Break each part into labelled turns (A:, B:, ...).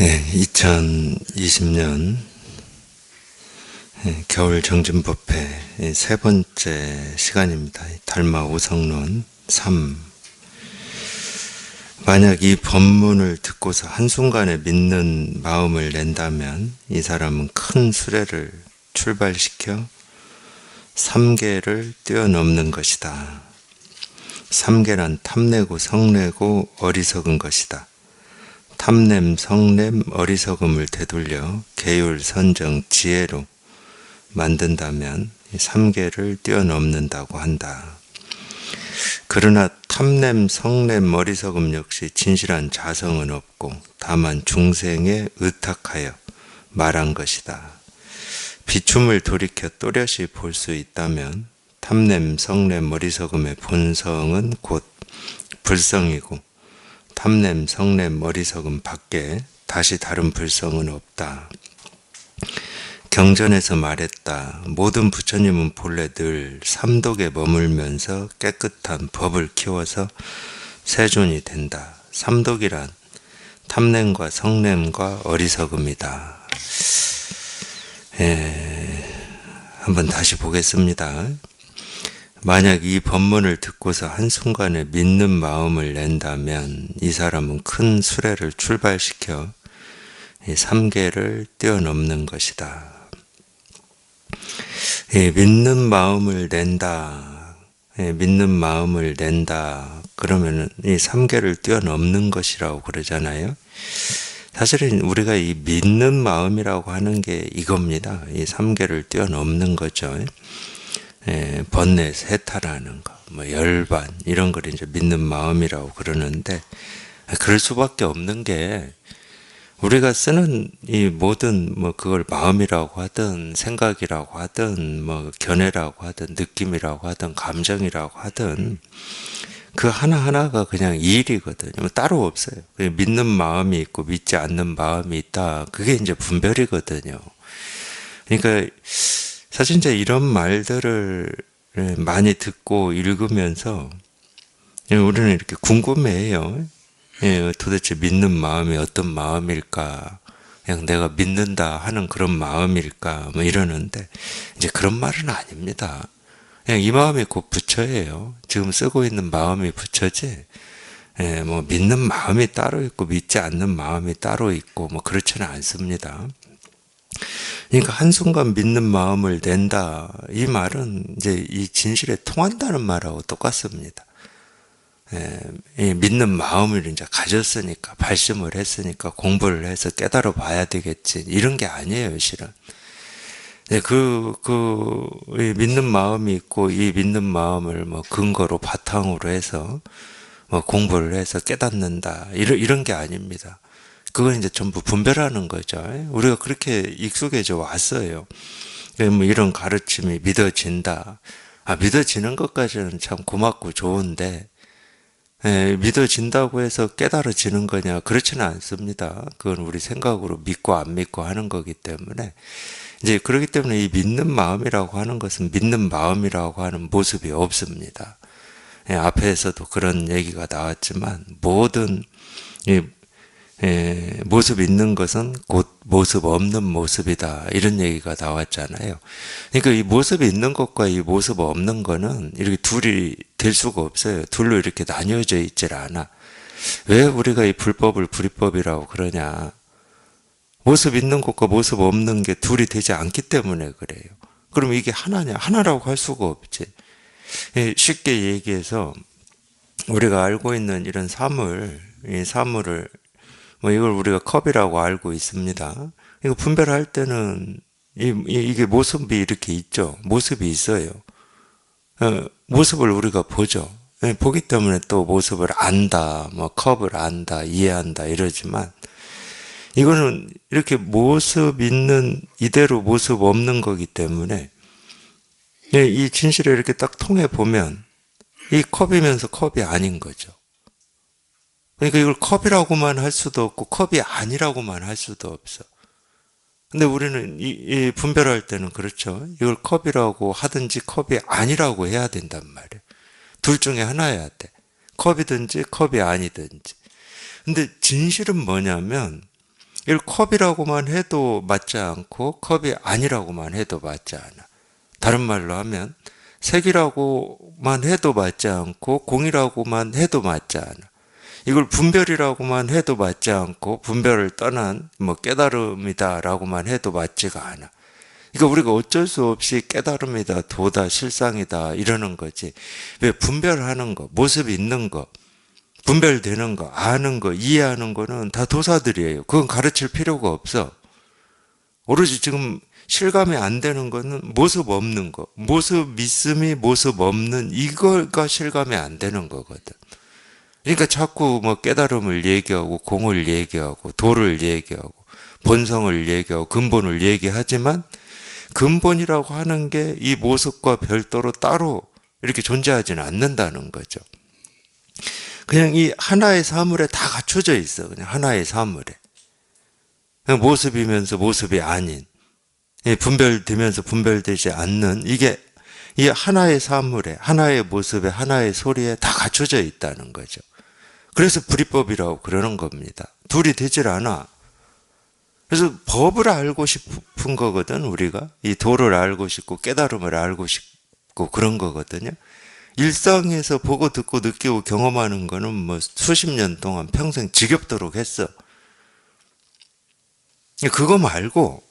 A: 2020년 겨울 정진법회 세 번째 시간입니다. 달마 오성론 3. 만약 이 법문을 듣고서 한순간에 믿는 마음을 낸다면 이 사람은 큰 수레를 출발시켜 삼계를 뛰어넘는 것이다. 삼계란 탐내고 성내고 어리석은 것이다. 탐냄, 성냄, 어리석음을 되돌려 계율, 선정, 지혜로 만든다면 삼계를 뛰어넘는다고 한다. 그러나 탐냄, 성냄, 어리석음 역시 진실한 자성은 없고 다만 중생에 의탁하여 말한 것이다. 비춤을 돌이켜 또렷이 볼 수 있다면 탐냄, 성냄, 어리석음의 본성은 곧 불성이고 탐냄, 성냄, 어리석음 밖에 다시 다른 불성은 없다. 경전에서 말했다. 모든 부처님은 본래 늘 삼독에 머물면서 깨끗한 법을 키워서 세존이 된다. 삼독이란 탐냄과 성냄과 어리석음이다. 한번 다시 보겠습니다. 만약 이 법문을 듣고서 한순간에 믿는 마음을 낸다면 이 사람은 큰 수레를 출발시켜 이 삼계를 뛰어넘는 것이다. 믿는 마음을 낸다. 믿는 마음을 낸다. 그러면 이 삼계를 뛰어넘는 것이라고 그러잖아요. 사실은 우리가 이 믿는 마음이라고 하는 게 이겁니다. 이 삼계를 뛰어넘는 거죠. 번뇌, 해탈하는 거, 열반 이런 걸 이제 믿는 마음이라고 그러는데 그럴 수밖에 없는 게 우리가 쓰는 이 모든 그걸 마음이라고 하든 생각이라고 하든 견해라고 하든 느낌이라고 하든 감정이라고 하든 그 하나하나가 그냥 일이거든요. 따로 없어요. 믿는 마음이 있고 믿지 않는 마음이 있다. 그게 이제 분별이거든요. 그러니까 사실 이제 이런 말들을 많이 듣고 읽으면서 우리는 이렇게 궁금해해요. 도대체 믿는 마음이 어떤 마음일까? 그냥 내가 믿는다 하는 그런 마음일까? 이러는데 이제 그런 말은 아닙니다. 그냥 이 마음이 곧 부처예요. 지금 쓰고 있는 마음이 부처지. 믿는 마음이 따로 있고 믿지 않는 마음이 따로 있고 그렇지는 않습니다. 그러니까 한순간 믿는 마음을 낸다. 이 말은 이제 이 진실에 통한다는 말하고 똑같습니다. 이 믿는 마음을 이제 가졌으니까, 발심을 했으니까 공부를 해서 깨달아 봐야 되겠지. 이런 게 아니에요, 실은. 이 믿는 마음이 있고, 이 믿는 마음을 근거로 바탕으로 해서 공부를 해서 깨닫는다. 이런 게 아닙니다. 그건 이제 전부 분별하는 거죠. 우리가 그렇게 익숙해져 왔어요. 이런 가르침이 믿어진다. 믿어지는 것까지는 참 고맙고 좋은데, 믿어진다고 해서 깨달아지는 거냐? 그렇지는 않습니다. 그건 우리 생각으로 믿고 안 믿고 하는 거기 때문에. 이제 그렇기 때문에 이 믿는 마음이라고 하는 것은 믿는 마음이라고 하는 모습이 없습니다. 앞에서도 그런 얘기가 나왔지만, 모든 모습 있는 것은 곧 모습 없는 모습이다. 이런 얘기가 나왔잖아요. 그러니까 이 모습이 있는 것과 이 모습 없는 거는 이렇게 둘이 될 수가 없어요. 둘로 이렇게 나뉘어져 있질 않아. 왜 우리가 이 불법을 불이법이라고 그러냐. 모습 있는 것과 모습 없는 게 둘이 되지 않기 때문에 그래요. 그럼 이게 하나냐? 하나라고 할 수가 없지. 쉽게 얘기해서 우리가 알고 있는 이런 사물, 이 사물을 이걸 우리가 컵이라고 알고 있습니다. 이거 분별할 때는 이게 모습이 이렇게 있죠. 모습이 있어요. 모습을 우리가 보죠. 보기 때문에 또 모습을 안다, 컵을 안다, 이해한다 이러지만 이거는 이렇게 모습 있는 이대로 모습 없는 거기 때문에 이 진실을 이렇게 딱 통해 보면 이 컵이면서 컵이 아닌 거죠. 그러니까 이걸 컵이라고만 할 수도 없고 컵이 아니라고만 할 수도 없어. 근데 우리는 이 분별할 때는 그렇죠. 이걸 컵이라고 하든지 컵이 아니라고 해야 된단 말이에요. 둘 중에 하나여야 돼. 컵이든지 컵이 아니든지. 근데 진실은 뭐냐면 이걸 컵이라고만 해도 맞지 않고 컵이 아니라고만 해도 맞지 않아. 다른 말로 하면 색이라고만 해도 맞지 않고 공이라고만 해도 맞지 않아. 이걸 분별이라고만 해도 맞지 않고 분별을 떠난 깨달음이다라고만 해도 맞지가 않아. 그러니까 우리가 어쩔 수 없이 깨달음이다, 도다, 실상이다 이러는 거지. 왜 분별하는 거, 모습이 있는 거, 분별되는 거, 아는 거, 이해하는 거는 다 도사들이에요. 그건 가르칠 필요가 없어. 오로지 지금 실감이 안 되는 거는 모습 없는 거, 모습 있음이 모습 없는 이거가 실감이 안 되는 거거든. 그러니까 자꾸 깨달음을 얘기하고 공을 얘기하고 도를 얘기하고 본성을 얘기하고 근본을 얘기하지만 근본이라고 하는 게 이 모습과 별도로 따로 이렇게 존재하지는 않는다는 거죠. 그냥 이 하나의 사물에 다 갖춰져 있어. 그냥 하나의 사물에. 그냥 모습이면서 모습이 아닌, 분별되면서 분별되지 않는 이게 이 하나의 사물에, 하나의 모습에, 하나의 소리에 다 갖춰져 있다는 거죠. 그래서 불이법이라고 그러는 겁니다. 둘이 되질 않아. 그래서 법을 알고 싶은 거거든, 우리가. 이 도를 알고 싶고 깨달음을 알고 싶고 그런 거거든요. 일상에서 보고 듣고 느끼고 경험하는 거는 수십 년 동안 평생 지겹도록 했어. 그거 말고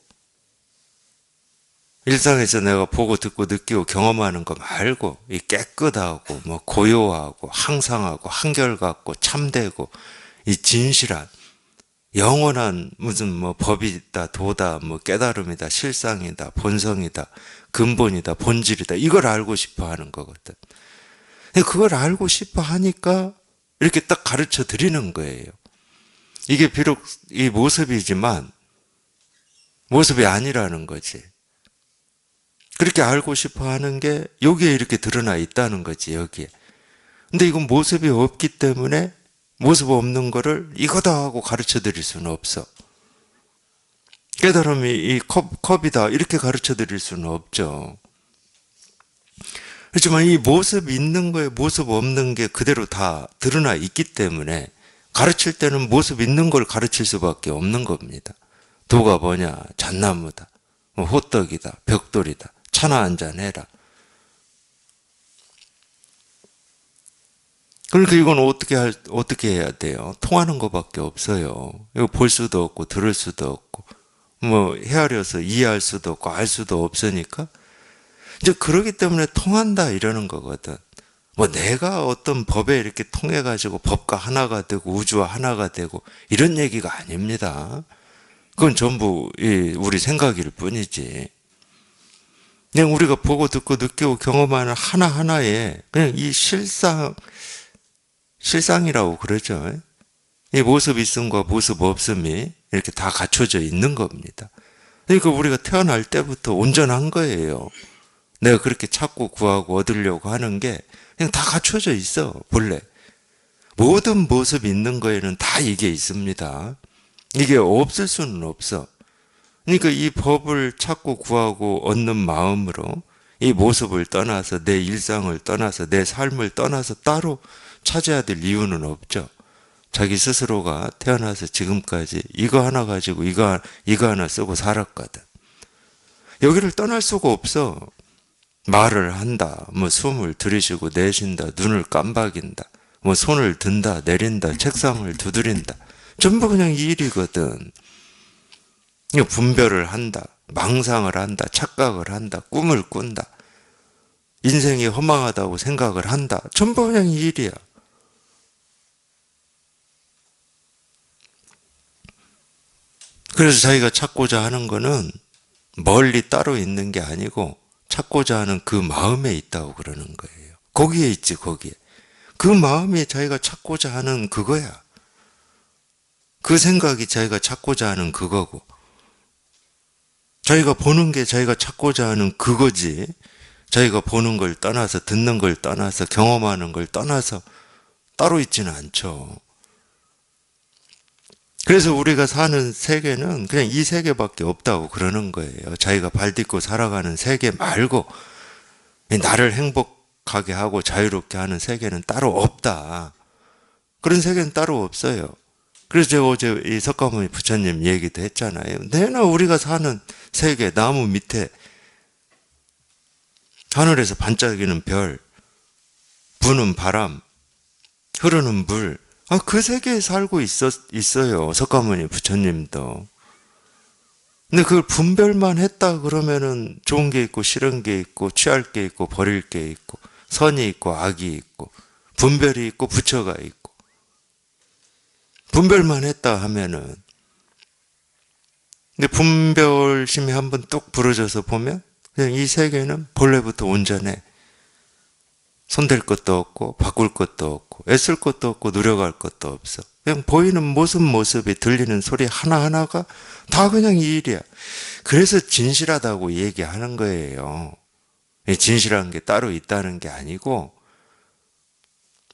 A: 일상에서 내가 보고 듣고 느끼고 경험하는 거 말고 이 깨끗하고 고요하고 항상하고 한결같고 참되고 이 진실한 영원한 무슨 법이다, 도다, 깨달음이다, 실상이다, 본성이다, 근본이다, 본질이다 이걸 알고 싶어 하는 거거든. 그걸 알고 싶어 하니까 이렇게 딱 가르쳐 드리는 거예요. 이게 비록 이 모습이지만 모습이 아니라는 거지. 그렇게 알고 싶어 하는 게 여기에 이렇게 드러나 있다는 거지, 여기에. 근데 이건 모습이 없기 때문에 모습 없는 거를 이거다 하고 가르쳐 드릴 수는 없어. 깨달음이 이 컵이다 이렇게 가르쳐 드릴 수는 없죠. 그렇지만 이 모습 있는 거에 모습 없는 게 그대로 다 드러나 있기 때문에 가르칠 때는 모습 있는 걸 가르칠 수밖에 없는 겁니다. 도가 뭐냐? 잣나무다, 호떡이다, 벽돌이다, 차나 한잔 해라. 그러니까 이건 어떻게 해야 돼요? 통하는 것밖에 없어요. 이거 볼 수도 없고, 들을 수도 없고, 헤아려서 이해할 수도 없고, 알 수도 없으니까. 이제 그러기 때문에 통한다 이러는 거거든. 내가 어떤 법에 이렇게 통해가지고 법과 하나가 되고, 우주와 하나가 되고, 이런 얘기가 아닙니다. 그건 전부 우리 생각일 뿐이지. 그냥 우리가 보고 듣고 느끼고 경험하는 하나하나에 그냥 이 실상이라고 그러죠. 이 모습 있음과 모습 없음이 이렇게 다 갖춰져 있는 겁니다. 그러니까 우리가 태어날 때부터 온전한 거예요. 내가 그렇게 찾고 구하고 얻으려고 하는 게 그냥 다 갖춰져 있어, 본래. 모든 모습 있는 거에는 다 이게 있습니다. 이게 없을 수는 없어. 그러니까 이 법을 찾고 구하고 얻는 마음으로 이 모습을 떠나서 내 일상을 떠나서 내 삶을 떠나서 따로 찾아야 될 이유는 없죠. 자기 스스로가 태어나서 지금까지 이거 하나 가지고 이거 하나 쓰고 살았거든. 여기를 떠날 수가 없어. 말을 한다, 숨을 들이쉬고 내쉰다, 눈을 깜박인다, 손을 든다, 내린다, 책상을 두드린다. 전부 그냥 이 일이거든. 분별을 한다, 망상을 한다, 착각을 한다, 꿈을 꾼다, 인생이 허망하다고 생각을 한다. 전부 그냥 이 일이야. 그래서 자기가 찾고자 하는 거는 멀리 따로 있는 게 아니고 찾고자 하는 그 마음에 있다고 그러는 거예요. 거기에 있지, 거기에. 그 마음이 자기가 찾고자 하는 그거야. 그 생각이 자기가 찾고자 하는 그거고, 자기가 보는 게 자기가 찾고자 하는 그거지. 자기가 보는 걸 떠나서, 듣는 걸 떠나서, 경험하는 걸 떠나서 따로 있지는 않죠. 그래서 우리가 사는 세계는 그냥 이 세계밖에 없다고 그러는 거예요. 자기가 발 딛고 살아가는 세계 말고 나를 행복하게 하고 자유롭게 하는 세계는 따로 없다. 그런 세계는 따로 없어요. 그래서 제가 어제 이 석가모니 부처님 얘기도 했잖아요. 내나 우리가 사는 세계, 나무 밑에 하늘에서 반짝이는 별, 부는 바람, 흐르는 물, 그 세계에 살고 있어요. 석가모니 부처님도. 근데 그걸 분별만 했다 그러면은 좋은 게 있고 싫은 게 있고 취할 게 있고 버릴 게 있고 선이 있고 악이 있고 분별이 있고 부처가 있고 분별만 했다 하면은 근데 분별심이 한번 뚝 부러져서 보면 그냥 이 세계는 본래부터 온전해. 손댈 것도 없고 바꿀 것도 없고 애쓸 것도 없고 노력할 것도 없어. 그냥 보이는 모습이 들리는 소리 하나하나가 다 그냥 이 일이야. 그래서 진실하다고 얘기하는 거예요. 진실한 게 따로 있다는 게 아니고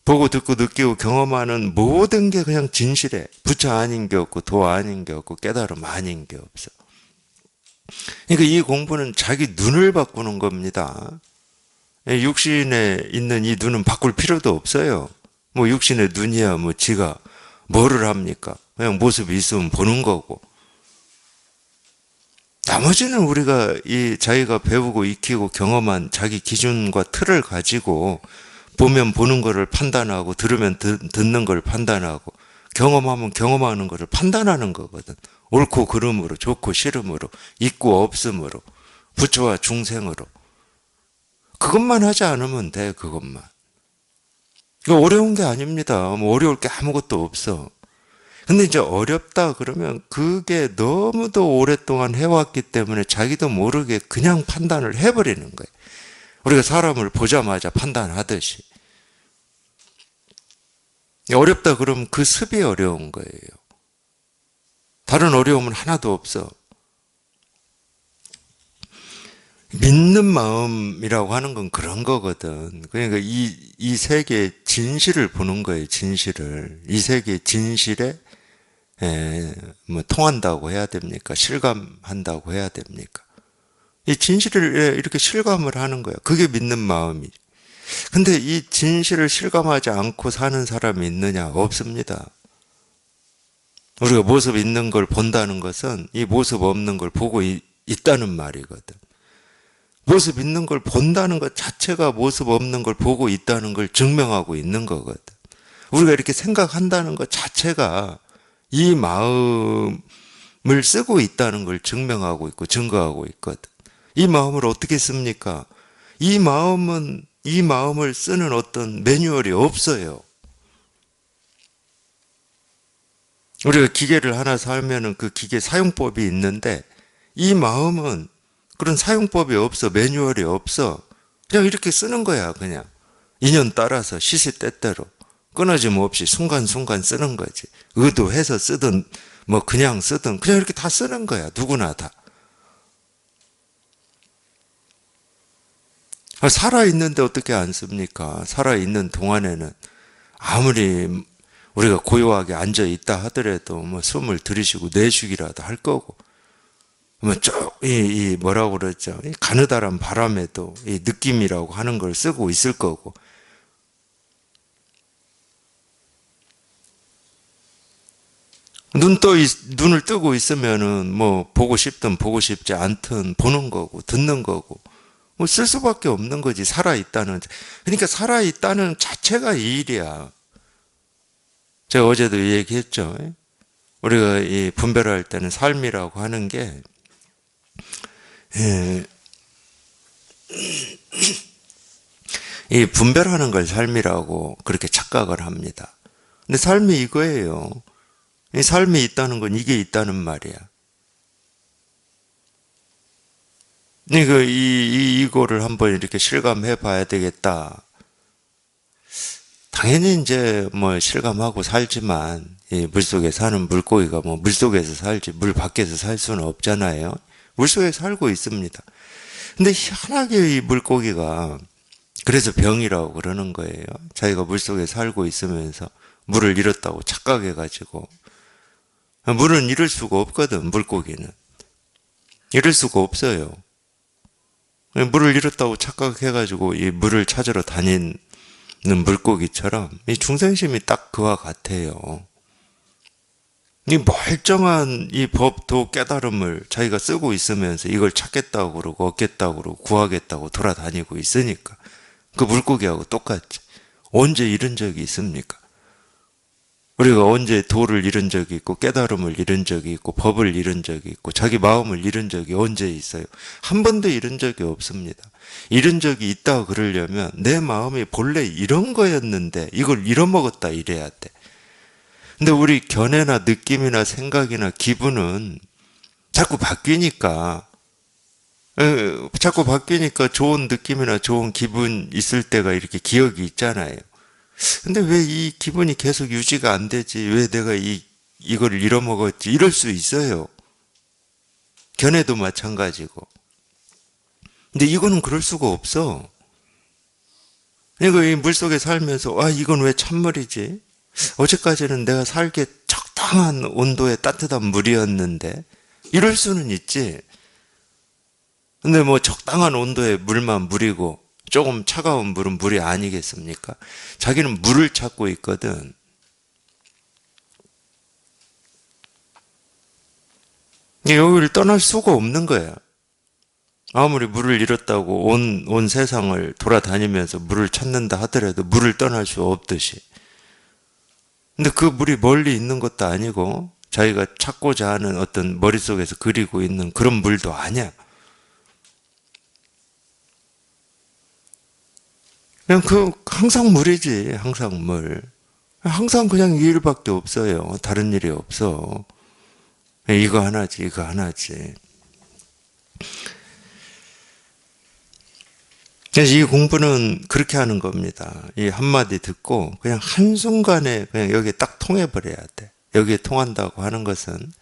A: 보고 듣고 느끼고 경험하는 모든 게 그냥 진실해. 부처 아닌 게 없고 도 아닌 게 없고 깨달음 아닌 게 없어. 그러니까 이 공부는 자기 눈을 바꾸는 겁니다. 육신에 있는 이 눈은 바꿀 필요도 없어요. 뭐 육신의 눈이야 뭐 지가 뭐를 합니까? 그냥 모습이 있으면 보는 거고. 나머지는 우리가 이 자기가 배우고 익히고 경험한 자기 기준과 틀을 가지고 보면 보는 거를 판단하고 들으면 듣는 걸 판단하고 경험하면 경험하는 거를 판단하는 거거든. 옳고 그름으로 좋고 싫음으로 있고 없음으로 부처와 중생으로 그것만 하지 않으면 돼. 그것만. 이거 어려운 게 아닙니다. 뭐 어려울 게 아무것도 없어. 근데 이제 어렵다 그러면 그게 너무도 오랫동안 해왔기 때문에 자기도 모르게 그냥 판단을 해버리는 거예요. 우리가 사람을 보자마자 판단하듯이. 어렵다 그러면 그 습이 어려운 거예요. 다른 어려움은 하나도 없어. 믿는 마음이라고 하는 건 그런 거거든. 그러니까 이 세계의 진실을 보는 거예요, 진실을. 이 세계의 진실에, 뭐, 통한다고 해야 됩니까? 실감한다고 해야 됩니까? 이 진실을 이렇게 실감을 하는 거예요. 그게 믿는 마음이죠. 근데 이 진실을 실감하지 않고 사는 사람이 있느냐? 없습니다. 우리가 모습 있는 걸 본다는 것은 이 모습 없는 걸 보고 있다는 말이거든. 모습 있는 걸 본다는 것 자체가 모습 없는 걸 보고 있다는 걸 증명하고 있는 거거든. 우리가 이렇게 생각한다는 것 자체가 이 마음을 쓰고 있다는 걸 증명하고 있고 증거하고 있거든. 이 마음을 어떻게 씁니까? 이 마음을 쓰는 어떤 매뉴얼이 없어요. 우리가 기계를 하나 사면은 그 기계 사용법이 있는데 이 마음은 그런 사용법이 없어. 매뉴얼이 없어. 그냥 이렇게 쓰는 거야. 그냥 인연 따라서 시시때때로 끊어짐 없이 순간순간 쓰는 거지. 의도해서 쓰든 뭐 그냥 쓰든 그냥 이렇게 다 쓰는 거야. 누구나 다. 살아있는데 어떻게 안 씁니까? 살아있는 동안에는 아무리 우리가 고요하게 앉아있다 하더라도 뭐 숨을 들이쉬고 내쉬기라도 할 거고 뭐 뭐라고 그러죠? 이 가느다란 바람에도 이 느낌이라고 하는 걸 쓰고 있을 거고 눈을 뜨고 있으면은 뭐 보고 싶든 보고 싶지 않든 보는 거고 듣는 거고 뭐 쓸 수밖에 없는 거지. 살아있다는. 그러니까 살아있다는 자체가 이 일이야. 제가 어제도 얘기했죠. 우리가 이 분별할 때는 삶이라고 하는 게 이 분별하는 걸 삶이라고 그렇게 착각을 합니다. 근데 삶이 이거예요. 이 삶이 있다는 건 이게 있다는 말이야. 이거를 한번 이렇게 실감해 봐야 되겠다. 당연히 이제 뭐 실감하고 살지만 이 물속에 사는 물고기가 뭐 물속에서 살지 물 밖에서 살 수는 없잖아요. 물속에 살고 있습니다. 근데 희한하게 이 물고기가 그래서 병이라고 그러는 거예요. 자기가 물속에 살고 있으면서 물을 잃었다고 착각해가지고 물은 잃을 수가 없거든. 물고기는 잃을 수가 없어요. 물을 잃었다고 착각해가지고 이 물을 찾으러 다니는 물고기처럼 이 중생심이 딱 그와 같아요. 이 멀쩡한 이 법도 깨달음을 자기가 쓰고 있으면서 이걸 찾겠다고 그러고 얻겠다고 그러고 구하겠다고 돌아다니고 있으니까 그 물고기하고 똑같지. 언제 잃은 적이 있습니까? 우리가 언제 도를 잃은 적이 있고 깨달음을 잃은 적이 있고 법을 잃은 적이 있고 자기 마음을 잃은 적이 언제 있어요? 한 번도 잃은 적이 없습니다. 잃은 적이 있다고 그러려면 내 마음이 본래 이런 거였는데 이걸 잃어먹었다 이래야 돼. 근데 우리 견해나 느낌이나 생각이나 기분은 자꾸 바뀌니까 자꾸 바뀌니까 좋은 느낌이나 좋은 기분 있을 때가 이렇게 기억이 있잖아요. 근데 왜 이 기분이 계속 유지가 안 되지? 왜 내가 이걸 잃어먹었지? 이럴 수 있어요. 견해도 마찬가지고. 근데 이거는 그럴 수가 없어. 그러니까 이 물속에 살면서 이건 왜 찬물이지? 어제까지는 내가 살기에 적당한 온도의 따뜻한 물이었는데 이럴 수는 있지. 근데 뭐 적당한 온도의 물만 물이고 조금 차가운 물은 물이 아니겠습니까? 자기는 물을 찾고 있거든. 여기를 떠날 수가 없는 거야. 아무리 물을 잃었다고 온 세상을 돌아다니면서 물을 찾는다 하더라도 물을 떠날 수 없듯이. 근데 그 물이 멀리 있는 것도 아니고 자기가 찾고자 하는 어떤 머릿속에서 그리고 있는 그런 물도 아니야. 그냥 항상 물이지, 항상 물. 항상 그냥 이 일밖에 없어요. 다른 일이 없어. 이거 하나지, 이거 하나지. 그래서 이 공부는 그렇게 하는 겁니다. 이 한마디 듣고 그냥 한순간에 그냥 여기에 딱 통해버려야 돼. 여기에 통한다고 하는 것은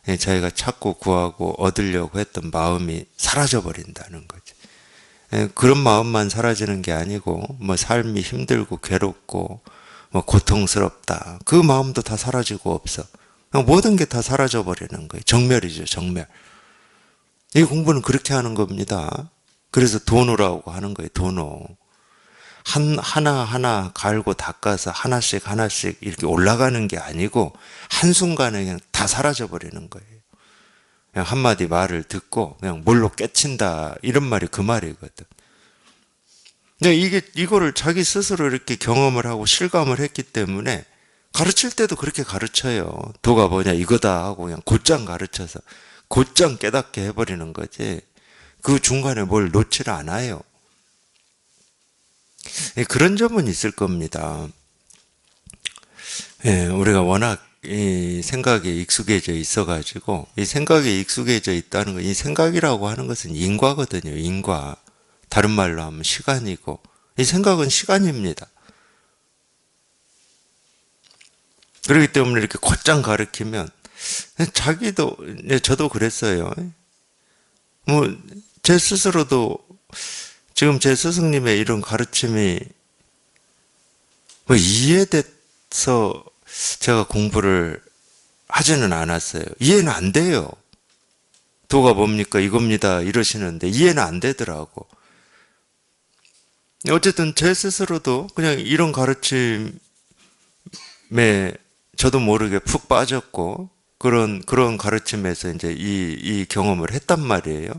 A: 자기가 찾고 구하고 얻으려고 했던 마음이 사라져버린다는 거지. 그런 마음만 사라지는 게 아니고 뭐 삶이 힘들고 괴롭고 뭐 고통스럽다. 그 마음도 다 사라지고 없어. 그냥 모든 게 다 사라져버리는 거예요. 정멸이죠, 정멸. 이 공부는 그렇게 하는 겁니다. 그래서 도노라고 하는 거예요. 도노. 하나하나 갈고 닦아서 하나씩 하나씩 이렇게 올라가는 게 아니고 한순간에 그냥 다 사라져버리는 거예요. 그냥 한마디 말을 듣고 그냥 물로 깨친다. 이런 말이 그 말이거든. 근데 이거를 자기 스스로 이렇게 경험을 하고 실감을 했기 때문에 가르칠 때도 그렇게 가르쳐요. 도가 뭐냐 이거다 하고 그냥 곧장 가르쳐서 곧장 깨닫게 해버리는 거지. 그 중간에 뭘 놓지를 않아요. 그런 점은 있을 겁니다. 우리가 워낙 이 생각에 익숙해져 있어가지고 이 생각에 익숙해져 있다는 거, 이 생각이라고 하는 것은 인과거든요. 인과. 다른 말로 하면 시간이고 이 생각은 시간입니다. 그렇기 때문에 이렇게 곧장 가르치면 자기도 저도 그랬어요. 뭐 제 스스로도 지금 제 스승님의 이런 가르침이 뭐 이해돼서 제가 공부를 하지는 않았어요. 이해는 안 돼요. 도가 뭡니까? 이겁니다. 이러시는데 이해는 안 되더라고. 어쨌든 제 스스로도 그냥 이런 가르침에 저도 모르게 푹 빠졌고 그런 가르침에서 이제 이 경험을 했단 말이에요.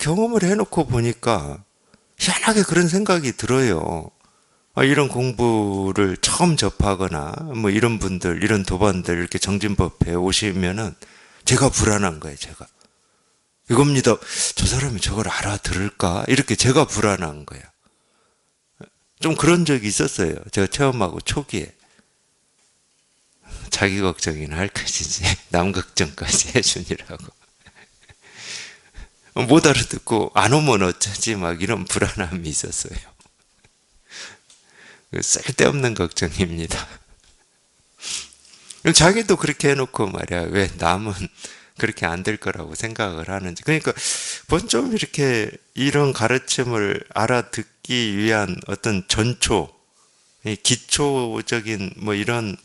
A: 경험을 해놓고 보니까 희한하게 그런 생각이 들어요. 이런 공부를 처음 접하거나 뭐 이런 분들, 이런 도반들 이렇게 정진법에 오시면은 제가 불안한 거예요. 제가 이겁니다. 저 사람이 저걸 알아들을까? 이렇게 제가 불안한 거야. 좀 그런 적이 있었어요. 제가 체험하고 초기에. 자기 걱정이나 할 것이지 남 걱정까지 해주니라고. 못 알아듣고 안 오면 어쩌지 막 이런 불안함이 있었어요. 쓸데없는 걱정입니다. 자기도 그렇게 해놓고 말이야. 왜 남은 그렇게 안 될 거라고 생각을 하는지. 그러니까 좀 이렇게 이런 가르침을 알아듣기 위한 어떤 전초, 기초적인 뭐 이런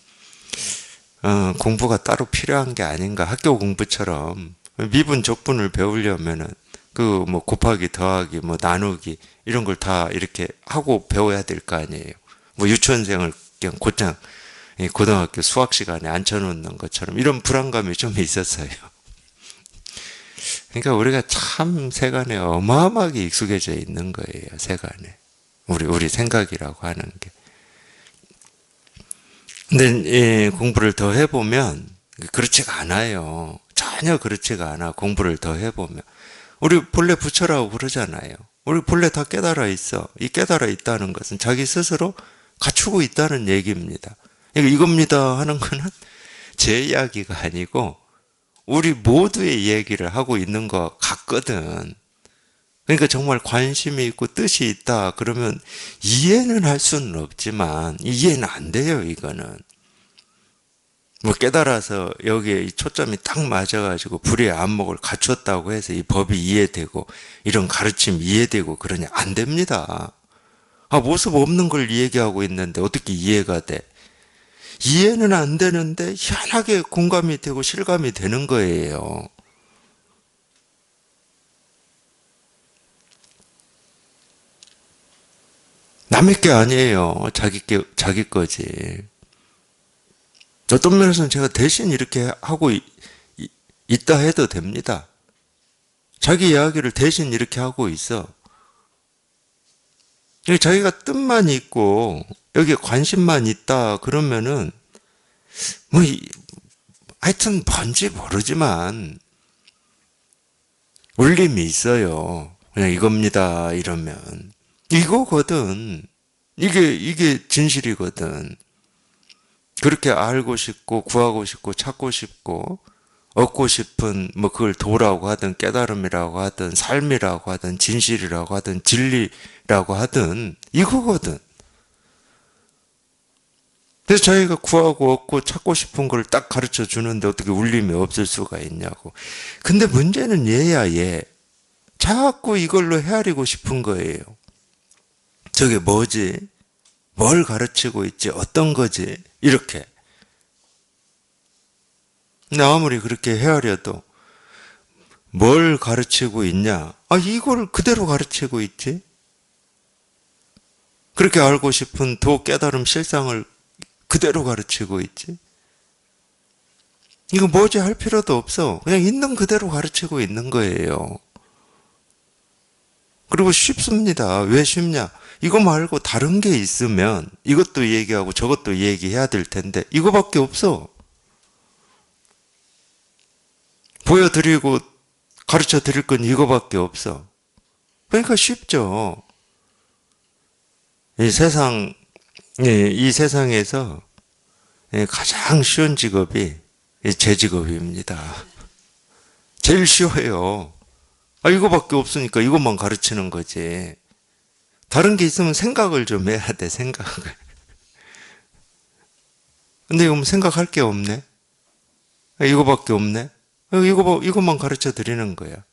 A: 공부가 따로 필요한 게 아닌가. 학교 공부처럼 미분 적분을 배우려면은 그 뭐 곱하기 더하기 뭐 나누기 이런 걸 다 이렇게 하고 배워야 될 거 아니에요. 뭐 유치원생을 그냥 곧장 고등학교 수학 시간에 앉혀놓는 것처럼 이런 불안감이 좀 있었어요. 그러니까 우리가 참 세간에 어마어마하게 익숙해져 있는 거예요. 세간에. 우리 생각이라고 하는 게. 근데 공부를 더 해보면 그렇지가 않아요. 전혀 그렇지가 않아. 공부를 더 해보면. 우리 본래 부처라고 그러잖아요. 우리 본래 다 깨달아 있어. 이 깨달아 있다는 것은 자기 스스로 갖추고 있다는 얘기입니다. 이겁니다 하는 거는 제 이야기가 아니고 우리 모두의 얘기를 하고 있는 것 같거든. 그러니까 정말 관심이 있고 뜻이 있다 그러면 이해는 할 수는 없지만 이해는 안 돼요. 이거는 뭐 깨달아서 여기에 이 초점이 딱 맞아가지고 불의 안목을 갖췄다고 해서 이 법이 이해되고 이런 가르침이 이해되고 그러냐 안 됩니다. 모습 없는 걸 얘기하고 있는데 어떻게 이해가 돼? 이해는 안 되는데 희한하게 공감이 되고 실감이 되는 거예요. 남의 게 아니에요. 자기 거지. 어떤 면에서는 제가 대신 이렇게 하고 있다 해도 됩니다. 자기 이야기를 대신 이렇게 하고 있어. 자기가 뜻만 있고 여기에 관심만 있다 그러면은 뭐 하여튼 뭔지 모르지만 울림이 있어요. 그냥 이겁니다 이러면 이거거든. 이게 진실이거든. 그렇게 알고 싶고 구하고 싶고 찾고 싶고 얻고 싶은 뭐 그걸 도라고 하든 깨달음이라고 하든 삶이라고 하든 진실이라고 하든 진리라고 하든 이거거든. 그래서 자기가 구하고 얻고 찾고 싶은 걸 딱 가르쳐 주는데 어떻게 울림이 없을 수가 있냐고. 근데 문제는 얘야 얘. 자꾸 이걸로 헤아리고 싶은 거예요. 저게 뭐지? 뭘 가르치고 있지? 어떤 거지? 이렇게. 근데 아무리 그렇게 헤아려도 뭘 가르치고 있냐? 이걸 그대로 가르치고 있지? 그렇게 알고 싶은 도 깨달음 실상을 그대로 가르치고 있지? 이거 뭐지 할 필요도 없어. 그냥 있는 그대로 가르치고 있는 거예요. 그리고 쉽습니다. 왜 쉽냐? 이거 말고 다른 게 있으면 이것도 얘기하고 저것도 얘기해야 될 텐데 이거밖에 없어. 보여드리고 가르쳐 드릴 건 이거밖에 없어. 그러니까 쉽죠. 이 세상에서 가장 쉬운 직업이 제 직업입니다. 제일 쉬워요. 이거밖에 없으니까 이것만 가르치는 거지. 다른 게 있으면 생각을 좀 해야 돼, 생각을. 근데 이거 생각할 게 없네? 이거밖에 없네? 이것만 가르쳐 드리는 거야.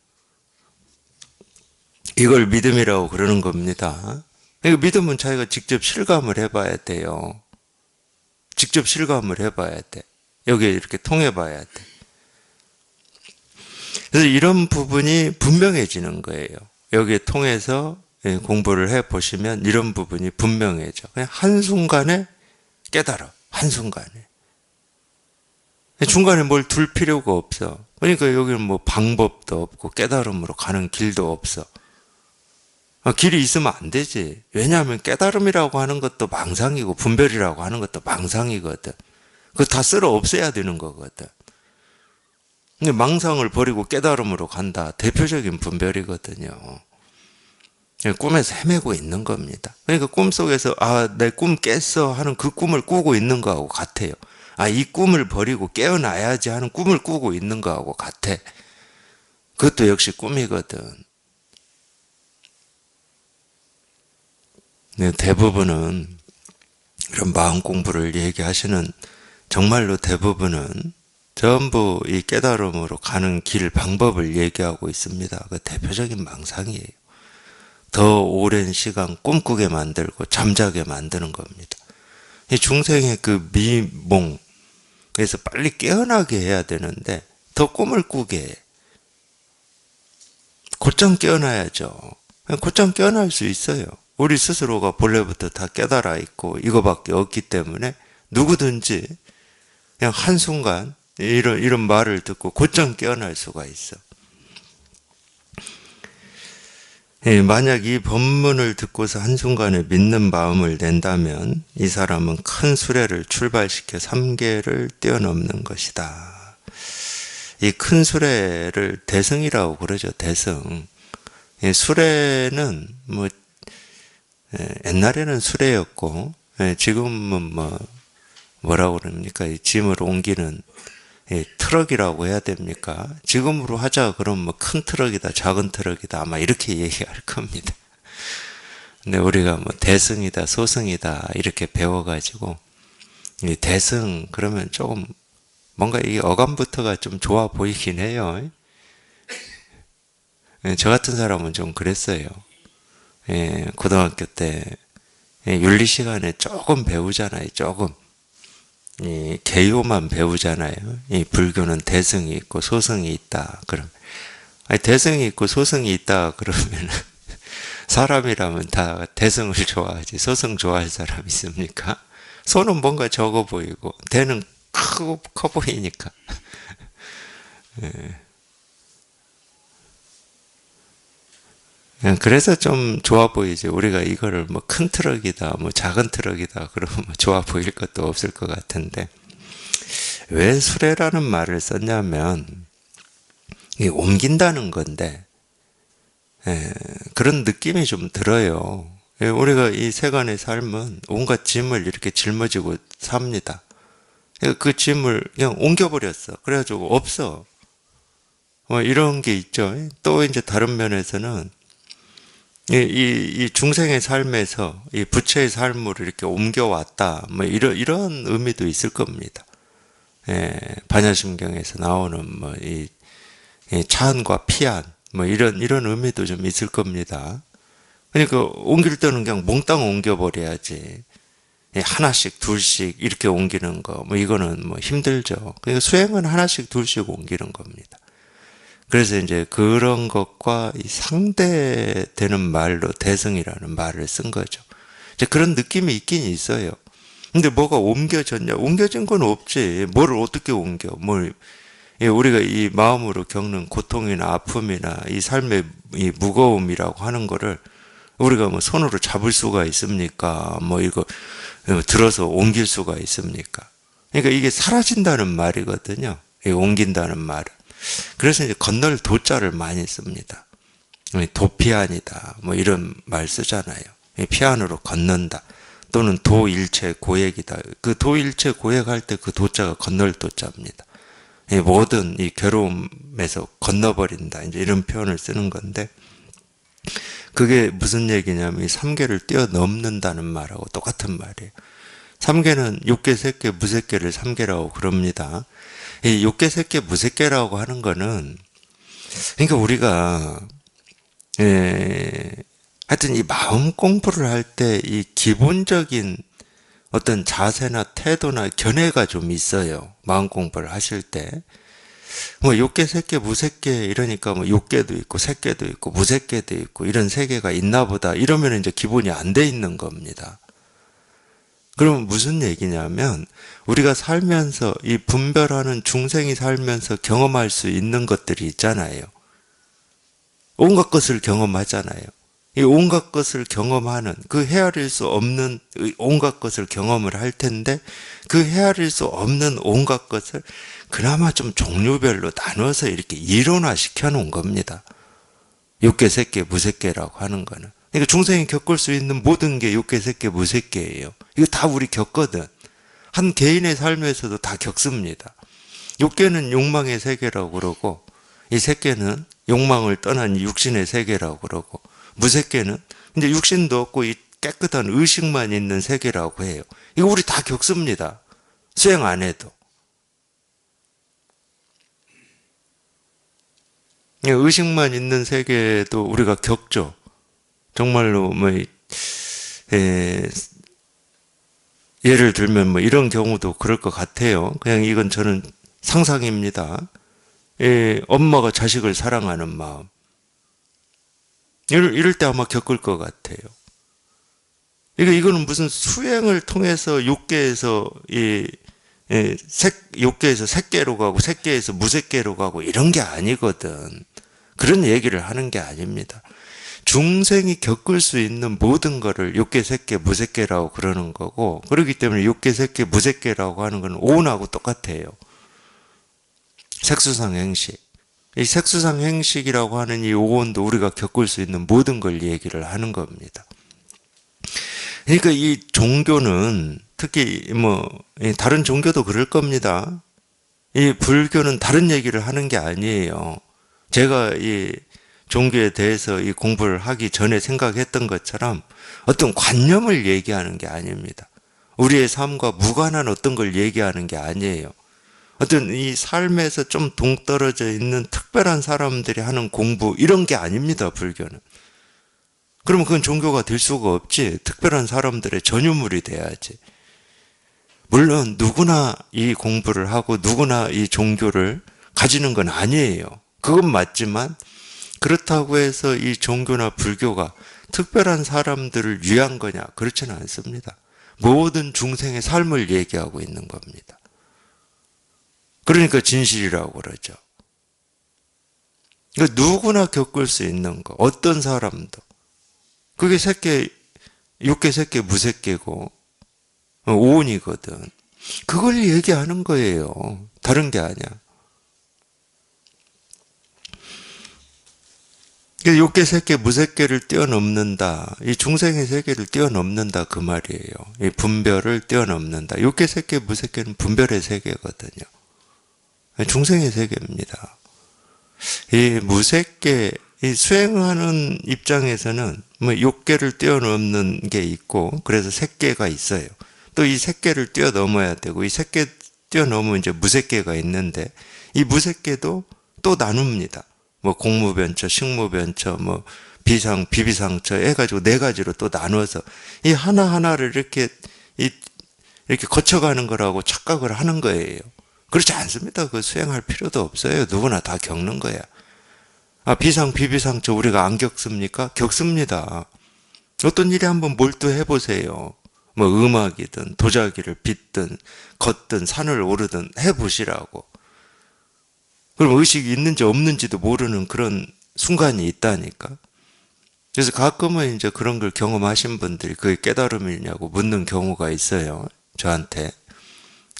A: 이걸 믿음이라고 그러는 겁니다. 믿음은 자기가 직접 실감을 해봐야 돼요. 직접 실감을 해봐야 돼. 여기에 이렇게 통해봐야 돼. 그래서 이런 부분이 분명해지는 거예요. 여기에 통해서 공부를 해보시면 이런 부분이 분명해져. 그냥 한순간에 깨달아. 한순간에. 중간에 뭘 둘 필요가 없어. 그러니까 여기는 뭐 방법도 없고 깨달음으로 가는 길도 없어. 길이 있으면 안 되지. 왜냐하면 깨달음이라고 하는 것도 망상이고 분별이라고 하는 것도 망상이거든. 그거 다 쓸어 없애야 되는 거거든. 근데 망상을 버리고 깨달음으로 간다. 대표적인 분별이거든요. 꿈에서 헤매고 있는 겁니다. 그러니까 꿈속에서 내 꿈 깼어 하는 그 꿈을 꾸고 있는 거하고 같아요. 이 꿈을 버리고 깨어나야지 하는 꿈을 꾸고 있는 거하고 같아. 그것도 역시 꿈이거든. 대부분은 이런 마음 공부를 얘기하시는 정말로 대부분은 전부 이 깨달음으로 가는 길 방법을 얘기하고 있습니다. 그 대표적인 망상이에요. 더 오랜 시간 꿈꾸게 만들고 잠자게 만드는 겁니다. 이 중생의 그 미몽, 그래서 빨리 깨어나게 해야 되는데 더 꿈을 꾸게 해. 곧장 깨어나야죠. 곧장 깨어날 수 있어요. 우리 스스로가 본래부터 다 깨달아 있고 이거밖에 없기 때문에 누구든지 그냥 한순간 이런 말을 듣고 곧장 깨어날 수가 있어. 만약 이 법문을 듣고서 한순간에 믿는 마음을 낸다면 이 사람은 큰 수레를 출발시켜 삼계를 뛰어넘는 것이다. 이 큰 수레를 대승이라고 그러죠. 대승. 수레는 옛날에는 수레였고 지금은 뭐라고 그럽니까? 이 짐을 옮기는 트럭이라고 해야 됩니까? 지금으로 하자 그러면 큰 트럭이다, 작은 트럭이다 아마 이렇게 얘기할 겁니다. 근데 우리가 대승이다, 소승이다 이렇게 배워가지고 이 대승 그러면 조금 뭔가 이 어감부터가 좀 좋아 보이긴 해요. 저 같은 사람은 좀 그랬어요. 고등학교 때 윤리 시간에 조금 배우잖아요. 조금. 이 개요만 배우잖아요. 이 불교는 대승이 있고 소승이 있다. 그럼 대승이 있고 소승이 있다 그러면 사람이라면 다 대승을 좋아하지 소승 좋아할 사람 있습니까? 소는 뭔가 적어 보이고 대는 커 보이니까. 그래서 좀 좋아 보이지. 우리가 이거를 큰 트럭이다, 작은 트럭이다, 그러면 좋아 보일 것도 없을 것 같은데. 왜 수레라는 말을 썼냐면, 이 옮긴다는 건데, 그런 느낌이 좀 들어요. 우리가 이 세간의 삶은 온갖 짐을 이렇게 짊어지고 삽니다. 그 짐을 그냥 옮겨버렸어. 그래가지고 없어. 이런 게 있죠. 또 이제 다른 면에서는 이 중생의 삶에서 이 부처의 삶으로 이렇게 옮겨왔다. 이런 의미도 있을 겁니다. 반야심경에서 나오는 이 차안과 피안 이런 의미도 좀 있을 겁니다. 그러니까 옮길 때는 그냥 몽땅 옮겨버려야지. 하나씩 둘씩 이렇게 옮기는 거 이거는 힘들죠. 그러니까 수행은 하나씩 둘씩 옮기는 겁니다. 그래서 이제 그런 것과 상대되는 말로 대승이라는 말을 쓴 거죠. 이제 그런 느낌이 있긴 있어요. 근데 뭐가 옮겨졌냐? 옮겨진 건 없지. 뭘 어떻게 옮겨? 우리가 이 마음으로 겪는 고통이나 아픔이나 이 삶의 이 무거움이라고 하는 거를 우리가 손으로 잡을 수가 있습니까? 이거 들어서 옮길 수가 있습니까? 그러니까 이게 사라진다는 말이거든요. 옮긴다는 말은. 그래서 이제 건널 도자를 많이 씁니다. 도피안이다. 이런 말 쓰잖아요. 피안으로 건넌다. 또는 도일체 고액이다. 그 도일체 고액할 때 그 도자가 건널 도자입니다. 모든 이 괴로움에서 건너버린다. 이제 이런 표현을 쓰는 건데, 그게 무슨 얘기냐면 이 삼계를 뛰어넘는다는 말하고 똑같은 말이에요. 삼계는 육계, 색계, 무색계를 삼계라고 그럽니다. 이 육계, 색계, 무색계라고 하는 거는 그러니까 우리가 하여튼 이 마음 공부를 할 때 이 기본적인 어떤 자세나 태도나 견해가 좀 있어요. 마음 공부를 하실 때. 육계, 색계, 무색계 이러니까 육계도 있고 색계도 있고 무색계도 있고 이런 세 개가 있나 보다 이러면 이제 기본이 안 돼 있는 겁니다. 그러면 무슨 얘기냐면 우리가 살면서 이 분별하는 중생이 살면서 경험할 수 있는 것들이 있잖아요. 온갖 것을 경험하잖아요. 이 온갖 것을 경험하는 그 헤아릴 수 없는 온갖 것을 경험을 할 텐데 그 헤아릴 수 없는 온갖 것을 그나마 좀 종류별로 나눠서 이렇게 이론화시켜 놓은 겁니다. 육계, 색계, 무색계라고 하는 거는. 그러니까 중생이 겪을 수 있는 모든 게 육계, 색계, 무색계예요. 이거 다 우리 겪거든. 한 개인의 삶에서도 다 겪습니다. 육계는 욕망의 세계라고 그러고 이 색계는 욕망을 떠난 육신의 세계라고 그러고 무색계는 이제 육신도 없고 이 깨끗한 의식만 있는 세계라고 해요. 이거 우리 다 겪습니다. 수행 안 해도. 의식만 있는 세계도 우리가 겪죠. 정말로 예를 들면 이런 경우도 그럴 것 같아요. 그냥 이건 저는 상상입니다. 엄마가 자식을 사랑하는 마음. 이럴 때 아마 겪을 것 같아요. 이거는 무슨 수행을 통해서 육계에서 육계에서 색계로 가고 색계에서 무색계로 가고 이런 게 아니거든. 그런 얘기를 하는 게 아닙니다. 중생이 겪을 수 있는 모든 거를 육계, 색계, 무색계라고 그러는 거고, 그렇기 때문에 육계, 색계, 무색계라고 하는 건 오온하고 똑같아요. 색수상 행식. 이 색수상 행식이라고 하는 이 오온도 우리가 겪을 수 있는 모든 걸 얘기를 하는 겁니다. 그러니까 이 종교는 특히 다른 종교도 그럴 겁니다. 이 불교는 다른 얘기를 하는 게 아니에요. 제가 이 종교에 대해서 이 공부를 하기 전에 생각했던 것처럼 어떤 관념을 얘기하는 게 아닙니다. 우리의 삶과 무관한 어떤 걸 얘기하는 게 아니에요. 어떤 이 삶에서 좀 동떨어져 있는 특별한 사람들이 하는 공부 이런 게 아닙니다. 불교는. 그러면 그건 종교가 될 수가 없지. 특별한 사람들의 전유물이 돼야지. 물론 누구나 이 공부를 하고 누구나 이 종교를 가지는 건 아니에요. 그건 맞지만 그렇다고 해서 이 종교나 불교가 특별한 사람들을 위한 거냐? 그렇지는 않습니다. 모든 중생의 삶을 얘기하고 있는 겁니다. 그러니까 진실이라고 그러죠. 그러니까 누구나 겪을 수 있는 거, 어떤 사람도. 그게 육계, 색계, 무색계고 오온이거든. 그걸 얘기하는 거예요. 다른 게 아니야. 육계, 색계, 무색계를 뛰어넘는다. 이 중생의 세계를 뛰어넘는다 그 말이에요. 이 분별을 뛰어넘는다. 육계, 색계, 무색계는 분별의 세계거든요. 중생의 세계입니다. 이 무색계, 이 수행하는 입장에서는 육계를 뛰어넘는 게 있고, 그래서 색계가 있어요. 또 이 색계를 뛰어넘어야 되고, 이 색계 뛰어넘으면 이제 무색계가 있는데, 이 무색계도 또 나눕니다. 공무변처, 식무변처, 비상, 비비상처 해가지고 네 가지로 또 나눠서 이 하나하나를 이렇게 거쳐가는 거라고 착각을 하는 거예요. 그렇지 않습니다. 그 수행할 필요도 없어요. 누구나 다 겪는 거야. 비상, 비비상처 우리가 안 겪습니까? 겪습니다. 어떤 일에 한번 몰두해 보세요. 음악이든 도자기를 빚든 걷든 산을 오르든 해보시라고. 그럼 의식이 있는지 없는지도 모르는 그런 순간이 있다니까. 그래서 가끔은 이제 그런 걸 경험하신 분들이 그게 깨달음이냐고 묻는 경우가 있어요. 저한테.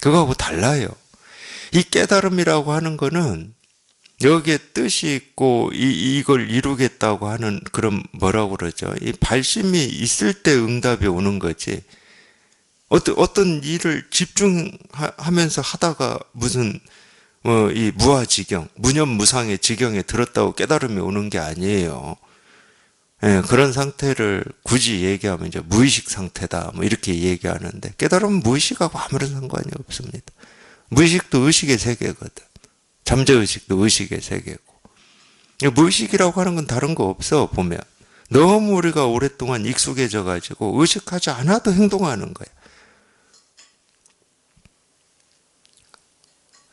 A: 그거하고 달라요. 이 깨달음이라고 하는 거는 여기에 뜻이 있고 이걸 이루겠다고 하는 그런 뭐라고 그러죠? 이 발심이 있을 때 응답이 오는 거지. 어떤 일을 집중하면서 하다가 무슨 이 무아지경, 무념무상의 지경에 들었다고 깨달음이 오는 게 아니에요. 예, 그런 상태를 굳이 얘기하면 이제 무의식 상태다, 이렇게 얘기하는데, 깨달음은 무의식하고 아무런 상관이 없습니다. 무의식도 의식의 세계거든. 잠재의식도 의식의 세계고. 무의식이라고 하는 건 다른 거 없어, 보면. 너무 우리가 오랫동안 익숙해져가지고 의식하지 않아도 행동하는 거야.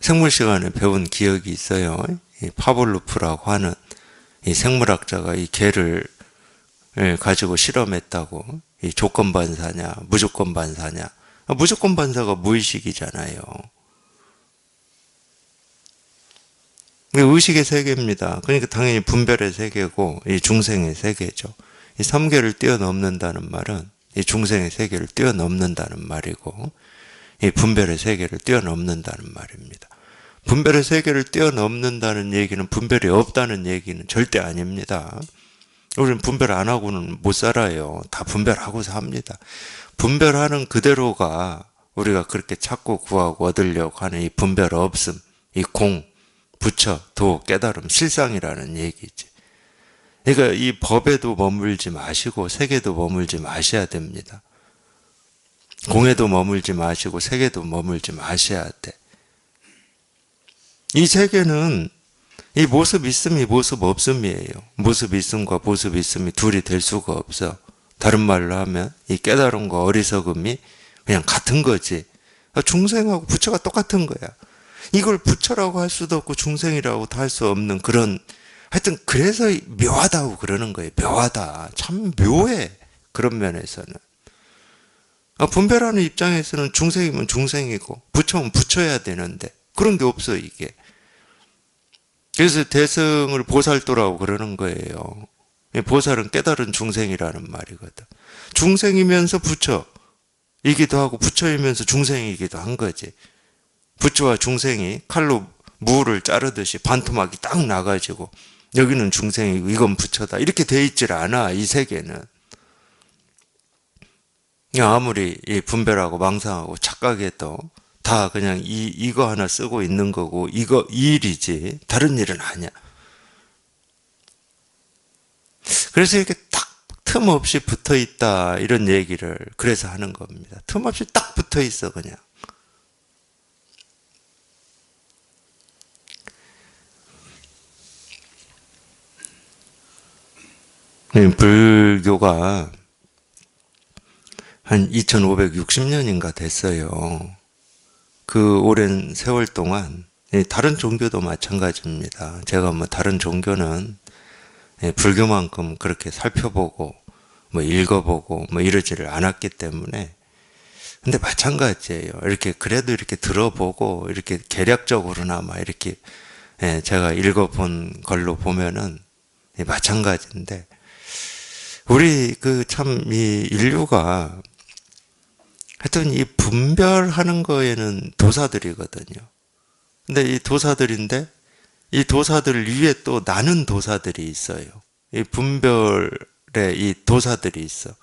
A: 생물 시간에 배운 기억이 있어요. 이 파볼로프라고 하는 이 생물학자가 이 개를 가지고 실험했다고. 이 조건 반사냐, 무조건 반사냐. 무조건 반사가 무의식이잖아요. 의식의 세계입니다. 그러니까 당연히 분별의 세계고 이 중생의 세계죠. 이 3계를 뛰어넘는다는 말은 이 중생의 세계를 뛰어넘는다는 말이고 이 분별의 세계를 뛰어넘는다는 말입니다. 분별의 세계를 뛰어넘는다는 얘기는 분별이 없다는 얘기는 절대 아닙니다. 우리는 분별 안 하고는 못 살아요. 다 분별하고 삽니다. 분별하는 그대로가 우리가 그렇게 찾고 구하고 얻으려고 하는 이 분별 없음, 이 공, 부처, 도, 깨달음, 실상이라는 얘기지. 그러니까 이 법에도 머물지 마시고 세계도 머물지 마셔야 됩니다. 공에도 머물지 마시고 세계도 머물지 마셔야 돼. 이 세계는 이 모습 있음이 모습 없음이에요. 모습 있음과 모습 있음이 둘이 될 수가 없어. 다른 말로 하면 이 깨달음과 어리석음이 그냥 같은 거지. 중생하고 부처가 똑같은 거야. 이걸 부처라고 할 수도 없고 중생이라고도 할 수 없는 그런, 하여튼 그래서 묘하다고 그러는 거예요. 묘하다. 참 묘해. 그런 면에서는. 분별하는 입장에서는 중생이면 중생이고 부처면 부처여야 되는데 그런 게 없어 이게. 그래서 대승을 보살도라고 그러는 거예요. 보살은 깨달은 중생이라는 말이거든. 중생이면서 부처이기도 하고 부처이면서 중생이기도 한 거지. 부처와 중생이 칼로 무를 자르듯이 반토막이 딱 나가지고 여기는 중생이고 이건 부처다 이렇게 돼 있질 않아. 이 세계는 아무리 분별하고 망상하고 착각해도 다 그냥 이거 하나 쓰고 있는 거고 이거 이 일이지 다른 일은 아니야. 그래서 이렇게 딱 틈없이 붙어 있다 이런 얘기를 그래서 하는 겁니다. 틈없이 딱 붙어 있어 그냥. 불교가 한 2560년인가 됐어요. 그 오랜 세월 동안 다른 종교도 마찬가지입니다. 제가 뭐 다른 종교는 불교만큼 그렇게 살펴보고 뭐 읽어보고 뭐 이러지를 않았기 때문에 근데 마찬가지예요. 이렇게 그래도 이렇게 들어보고 이렇게 개략적으로나마 이렇게 제가 읽어본 걸로 보면은 마찬가지인데 우리 그 참 이 인류가 하여튼 이 분별하는 거에는 도사들이거든요. 근데 이 도사들인데 이 도사들 위에 또 나는 도사들이 있어요. 이 분별에 이 도사들이 있어.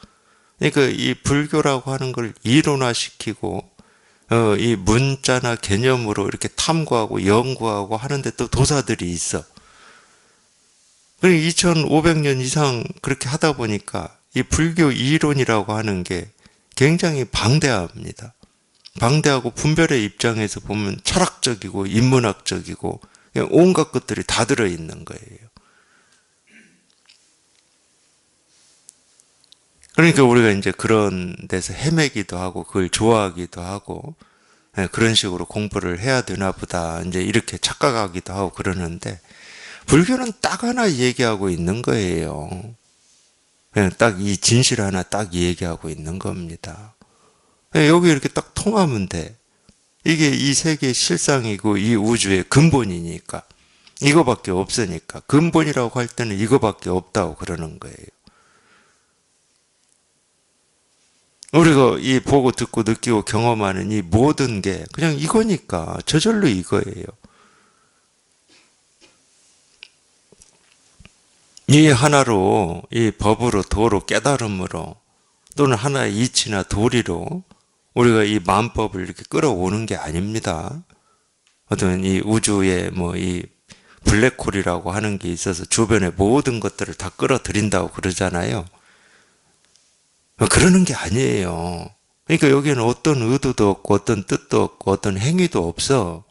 A: 그러니까 이 불교라고 하는 걸 이론화시키고 이 문자나 개념으로 이렇게 탐구하고 연구하고 하는데 또 도사들이 있어. 그러니까 2500년 이상 그렇게 하다 보니까 이 불교 이론이라고 하는 게 굉장히 방대합니다. 방대하고 분별의 입장에서 보면 철학적이고 인문학적이고 온갖 것들이 다 들어있는 거예요. 그러니까 우리가 이제 그런 데서 헤매기도 하고 그걸 좋아하기도 하고 그런 식으로 공부를 해야 되나 보다 이제 이렇게 착각하기도 하고 그러는데 불교는 딱 하나 얘기하고 있는 거예요. 그냥 딱 이 진실 하나 딱 얘기하고 있는 겁니다. 여기 이렇게 딱 통하면 돼. 이게 이 세계의 실상이고 이 우주의 근본이니까. 이거밖에 없으니까. 근본이라고 할 때는 이거밖에 없다고 그러는 거예요. 우리가 이 보고 듣고 느끼고 경험하는 이 모든 게 그냥 이거니까 저절로 이거예요. 이 하나로 이 법으로 도로 깨달음으로 또는 하나의 이치나 도리로 우리가 이 만법을 이렇게 끌어오는 게 아닙니다. 어떤 이 우주에 뭐 이 블랙홀이라고 하는 게 있어서 주변의 모든 것들을 다 끌어들인다고 그러잖아요. 그러는 게 아니에요. 그러니까 여기에는 어떤 의도도 없고 어떤 뜻도 없고 어떤 행위도 없어.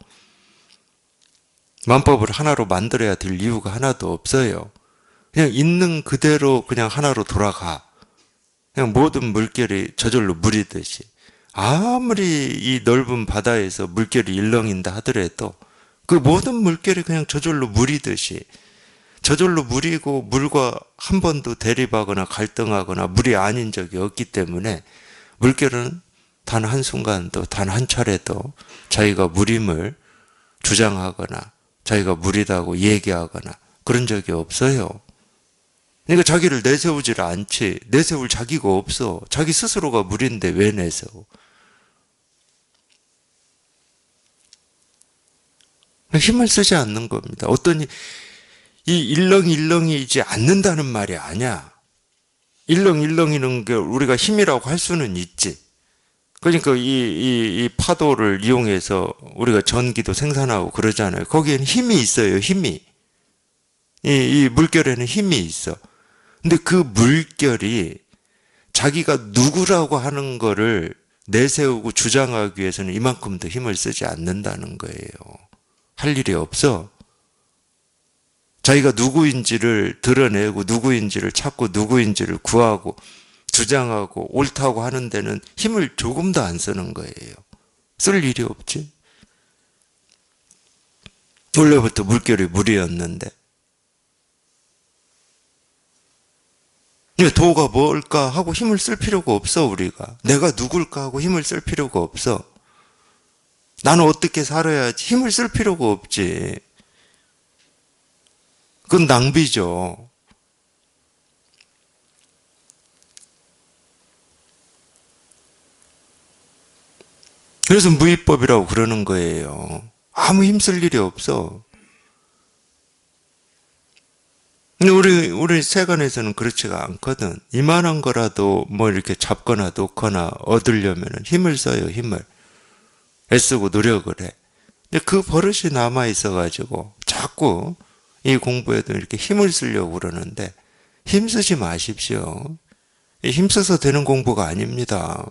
A: 만법을 하나로 만들어야 될 이유가 하나도 없어요. 그냥 있는 그대로 그냥 하나로 돌아가. 그냥 모든 물결이 저절로 물이듯이. 아무리 이 넓은 바다에서 물결이 일렁인다 하더라도 그 모든 물결이 그냥 저절로 물이듯이 저절로 물이고 물과 한 번도 대립하거나 갈등하거나 물이 아닌 적이 없기 때문에 물결은 단 한순간도 단 한 차례도 자기가 물임을 주장하거나 자기가 물이다고 얘기하거나 그런 적이 없어요. 그러니까 자기를 내세우질 않지. 내세울 자기가 없어. 자기 스스로가 물인데 왜 내세워? 힘을 쓰지 않는 겁니다. 어떤 이 일렁일렁이지 않는다는 말이 아니야. 일렁일렁이는 게 우리가 힘이라고 할 수는 있지. 그러니까 이 파도를 이용해서 우리가 전기도 생산하고 그러잖아요. 거기에는 힘이 있어요. 힘이. 이 물결에는 힘이 있어. 근데 그 물결이 자기가 누구라고 하는 거를 내세우고 주장하기 위해서는 이만큼 더 힘을 쓰지 않는다는 거예요. 할 일이 없어. 자기가 누구인지를 드러내고 누구인지를 찾고 누구인지를 구하고 주장하고 옳다고 하는 데는 힘을 조금도 안 쓰는 거예요. 쓸 일이 없지. 원래부터 물결이 물이었는데. 도가 뭘까 하고 힘을 쓸 필요가 없어, 우리가. 내가 누굴까 하고 힘을 쓸 필요가 없어. 나는 어떻게 살아야지 힘을 쓸 필요가 없지. 그건 낭비죠. 그래서 무위법이라고 그러는 거예요. 아무 힘쓸 일이 없어. 근데 우리 세간에서는 그렇지가 않거든. 이만한 거라도 뭐 이렇게 잡거나 놓거나 얻으려면 힘을 써요, 힘을. 애쓰고 노력을 해. 근데 그 버릇이 남아 있어가지고 자꾸 이 공부에도 이렇게 힘을 쓰려고 그러는데 힘 쓰지 마십시오. 힘써서 되는 공부가 아닙니다.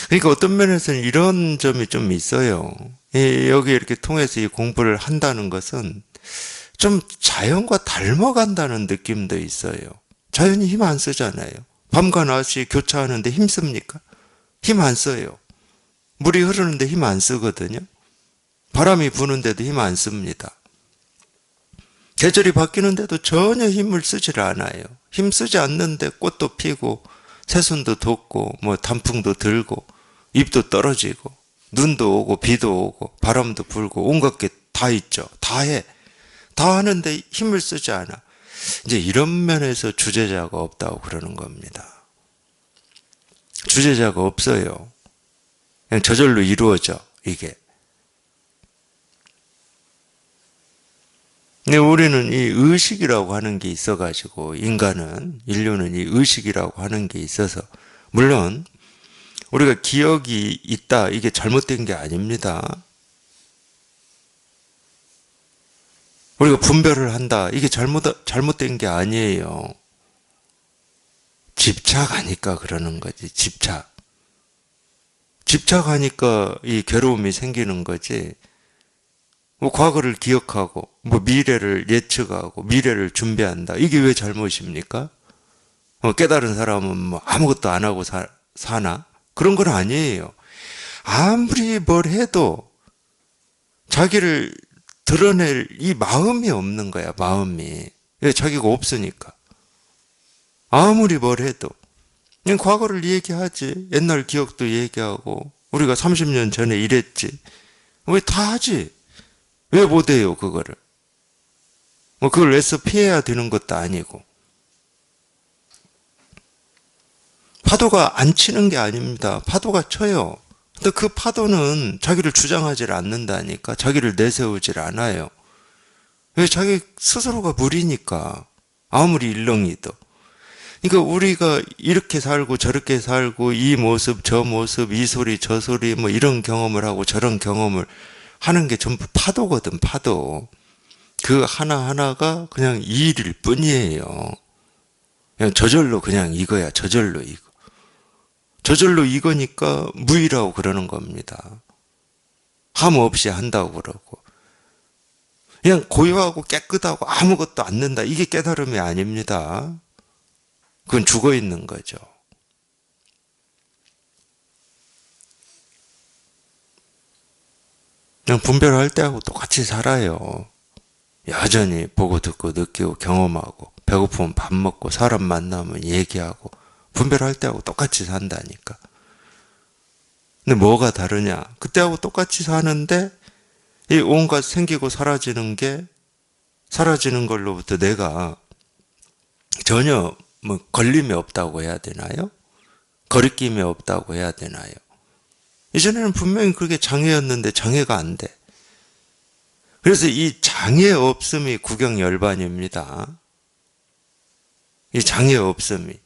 A: 그러니까 어떤 면에서는 이런 점이 좀 있어요. 여기 이렇게 통해서 이 공부를 한다는 것은 좀 자연과 닮아간다는 느낌도 있어요. 자연이 힘 안 쓰잖아요. 밤과 낮이 교차하는데 힘 씁니까? 힘 안 써요. 물이 흐르는데 힘 안 쓰거든요. 바람이 부는데도 힘 안 씁니다. 계절이 바뀌는데도 전혀 힘을 쓰질 않아요. 힘 쓰지 않는데 꽃도 피고 새순도 돋고 뭐 단풍도 들고 잎도 떨어지고 눈도 오고 비도 오고 바람도 불고 온갖 게 다 있죠. 다 해. 다 하는데 힘을 쓰지 않아. 이제 이런 면에서 주제자가 없다고 그러는 겁니다. 주제자가 없어요. 그냥 저절로 이루어져, 이게. 근데 우리는 이 의식이라고 하는 게 있어가지고, 인류는 이 의식이라고 하는 게 있어서, 물론, 우리가 기억이 있다, 이게 잘못된 게 아닙니다. 우리가 분별을 한다, 이게 잘못된 게 아니에요. 집착하니까 그러는 거지, 집착. 집착하니까 이 괴로움이 생기는 거지. 뭐 과거를 기억하고 뭐 미래를 예측하고 미래를 준비한다. 이게 왜 잘못입니까? 깨달은 사람은 뭐 아무것도 안 하고 사나? 그런 건 아니에요. 아무리 뭘 해도 자기를 드러낼 이 마음이 없는 거야, 마음이. 왜? 자기가 없으니까. 아무리 뭘 해도. 그냥 과거를 얘기하지. 옛날 기억도 얘기하고 우리가 30년 전에 이랬지. 왜 다 하지? 왜 못해요, 그거를? 뭐 그걸 애써 피해야 되는 것도 아니고. 파도가 안 치는 게 아닙니다. 파도가 쳐요. 근데 그 파도는 자기를 주장하지 않는다니까. 자기를 내세우질 않아요. 왜? 자기 스스로가 물이니까. 아무리 일렁이도. 그러니까 우리가 이렇게 살고 저렇게 살고 이 모습 저 모습 이 소리 저 소리 뭐 이런 경험을 하고 저런 경험을 하는 게 전부 파도거든, 파도. 그 하나하나가 그냥 이 일일 뿐이에요. 그냥 저절로 그냥 이거야, 저절로 이거. 저절로 이거니까 무의라고 그러는 겁니다. 함 없이 한다고 그러고. 그냥 고요하고 깨끗하고 아무것도 안 는다. 이게 깨달음이 아닙니다. 그건 죽어 있는 거죠. 그냥 분별할 때하고 똑같이 살아요. 여전히 보고 듣고 느끼고 경험하고 배고프면 밥 먹고 사람 만나면 얘기하고 분별할 때하고 똑같이 산다니까. 근데 뭐가 다르냐? 그때하고 똑같이 사는데 이 온갖 생기고 사라지는 게 사라지는 걸로부터 내가 전혀 뭐 걸림이 없다고 해야 되나요? 거리낌이 없다고 해야 되나요? 이전에는 분명히 그게 장애였는데 장애가 안 돼. 그래서 이 장애 없음이 구경열반입니다. 이 장애 없음이.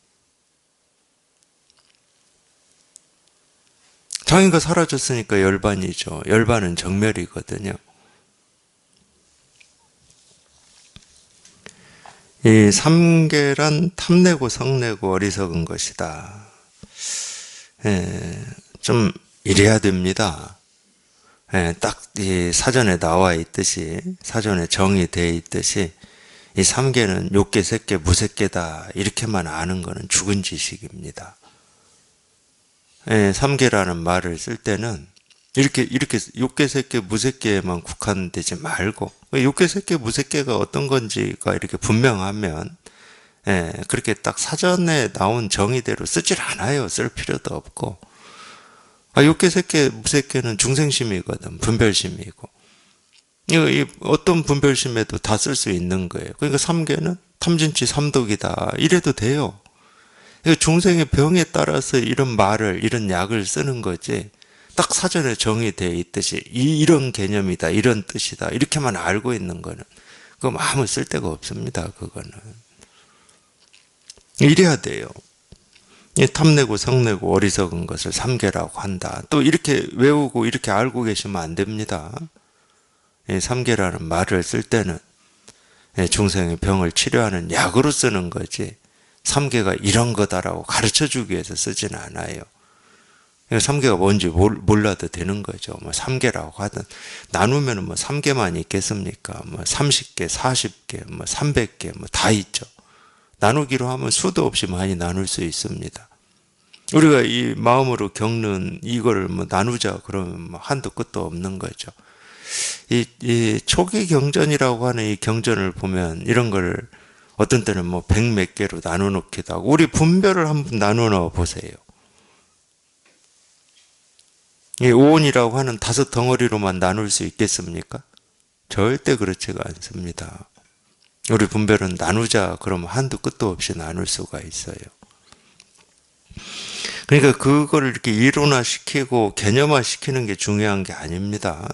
A: 장애가 사라졌으니까 열반이죠. 열반은 정멸이거든요. 이 삼계란 탐내고 성내고 어리석은 것이다. 좀 이래야 됩니다. 딱 이 사전에 나와 있듯이, 사전에 정의되어 있듯이 이 삼계는 욕계, 색계, 무색계다 이렇게만 아는 것은 죽은 지식입니다. 삼계라는 말을 쓸 때는 이렇게 욕계, 색계, 무색계에만 국한되지 말고 욕계, 색계, 무색계가 어떤 건지가 이렇게 분명하면 예, 그렇게 딱 사전에 나온 정의대로 쓰질 않아요. 쓸 필요도 없고. 육계, 무색계는 중생심이거든. 분별심이고. 이 어떤 분별심에도 다 쓸 수 있는 거예요. 그러니까 삼계는 탐진치 삼독이다. 이래도 돼요. 중생의 병에 따라서 이런 말을, 이런 약을 쓰는 거지. 딱 사전에 정의되어 있듯이 이런 개념이다, 이런 뜻이다. 이렇게만 알고 있는 거는 그거 아무 쓸데가 없습니다. 그거는. 이래야 돼요. 탐내고 성내고 어리석은 것을 삼계라고 한다. 또 이렇게 외우고 이렇게 알고 계시면 안 됩니다. 삼계라는 말을 쓸 때는 중생의 병을 치료하는 약으로 쓰는 거지 삼계가 이런 거다라고 가르쳐주기 위해서 쓰진 않아요. 삼계가 뭔지 몰라도 되는 거죠. 뭐 삼계라고 하든 나누면 뭐 삼계만 있겠습니까? 뭐 30개, 40개, 뭐 300개 뭐 다 있죠. 나누기로 하면 수도 없이 많이 나눌 수 있습니다. 우리가 이 마음으로 겪는 이거를 뭐 나누자 그러면 뭐 한도 끝도 없는 거죠. 이 초기 경전이라고 하는 이 경전을 보면 이런 걸 어떤 때는 뭐 100몇 개로 나눠 놓기도 하고 우리 분별을 한번 나눠 넣어 보세요. 이 오온이라고 하는 5덩어리로만 나눌 수 있겠습니까? 절대 그렇지가 않습니다. 우리 분별은 나누자 그러면 한도 끝도 없이 나눌 수가 있어요. 그러니까 그거를 이렇게 이론화시키고 개념화시키는 게 중요한 게 아닙니다.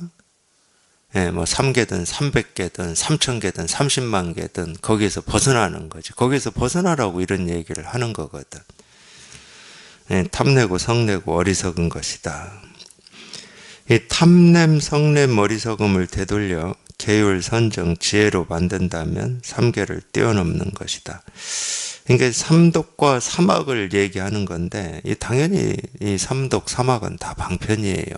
A: 뭐 3개든 300개든 3000개든 30만 개든 거기에서 벗어나는 거지. 거기에서 벗어나라고 이런 얘기를 하는 거거든. 탐내고 성내고 어리석은 것이다. 이 탐냄, 성냄, 어리석음을 되돌려 계율, 선정, 지혜로 만든다면 삼계를 뛰어넘는 것이다. 그러니까 삼독과 사막을 얘기하는 건데 당연히 이 삼독, 사막은 다 방편이에요.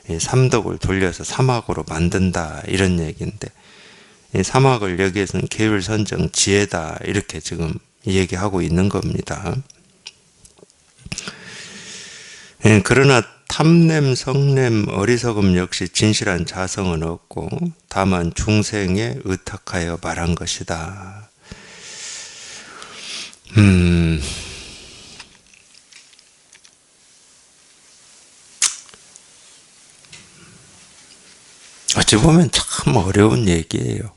A: 이 삼독을 돌려서 사막으로 만든다 이런 얘기인데 이 사막을 여기에서는 계율, 선정, 지혜다 이렇게 지금 얘기하고 있는 겁니다. 그러나 탐냄, 성냄, 어리석음 역시 진실한 자성은 없고 다만 중생에 의탁하여 말한 것이다. 어찌 보면 참 어려운 얘기예요.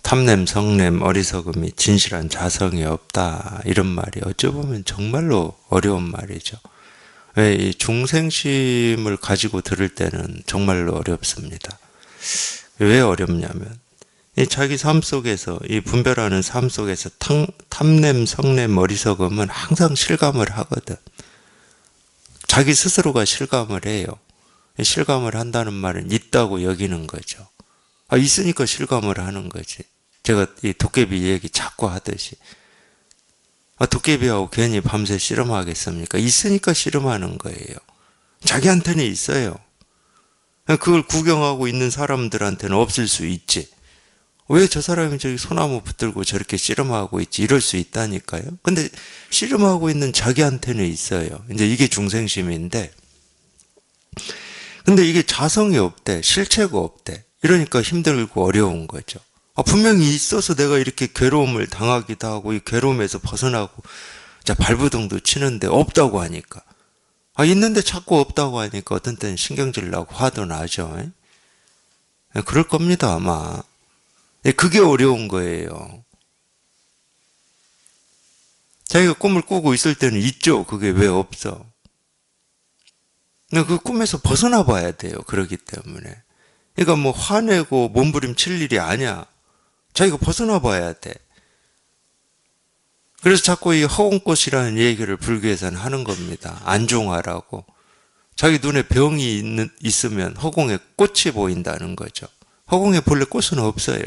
A: 탐냄, 성냄, 어리석음이 진실한 자성이 없다 이런 말이 어찌 보면 정말로 어려운 말이죠. 이 중생심을 가지고 들을 때는 정말로 어렵습니다. 왜 어렵냐면 이 자기 삶 속에서 이 분별하는 삶 속에서 탐냄, 성냄, 어리석음은 항상 실감을 하거든. 자기 스스로가 실감을 해요. 실감을 한다는 말은 있다고 여기는 거죠. 있으니까 실감을 하는 거지. 제가 이 도깨비 얘기 자꾸 하듯이. 도깨비하고 괜히 밤새 씨름하겠습니까? 있으니까 씨름하는 거예요. 자기한테는 있어요. 그걸 구경하고 있는 사람들한테는 없을 수 있지. 왜 저 사람이 저기 소나무 붙들고 저렇게 씨름하고 있지? 이럴 수 있다니까요. 근데 씨름하고 있는 자기한테는 있어요. 이제 이게 중생심인데, 근데 이게 자성이 없대. 실체가 없대. 이러니까 힘들고 어려운 거죠. 분명히 있어서 내가 이렇게 괴로움을 당하기도 하고 이 괴로움에서 벗어나고 발부둥도 치는데 없다고 하니까 있는데 자꾸 없다고 하니까 어떤 때는 신경질 나고 화도 나죠. 그럴 겁니다 아마. 그게 어려운 거예요. 자기가 꿈을 꾸고 있을 때는 있죠. 그게 왜 없어? 근데 그 꿈에서 벗어나 봐야 돼요. 그러기 때문에. 그러니까 뭐 화내고 몸부림칠 일이 아니야. 자기가 벗어나 봐야 돼. 그래서 자꾸 이 허공꽃이라는 얘기를 불교에서는 하는 겁니다. 안종하라고. 자기 눈에 병이 있으면 허공에 꽃이 보인다는 거죠. 허공에 본래 꽃은 없어요.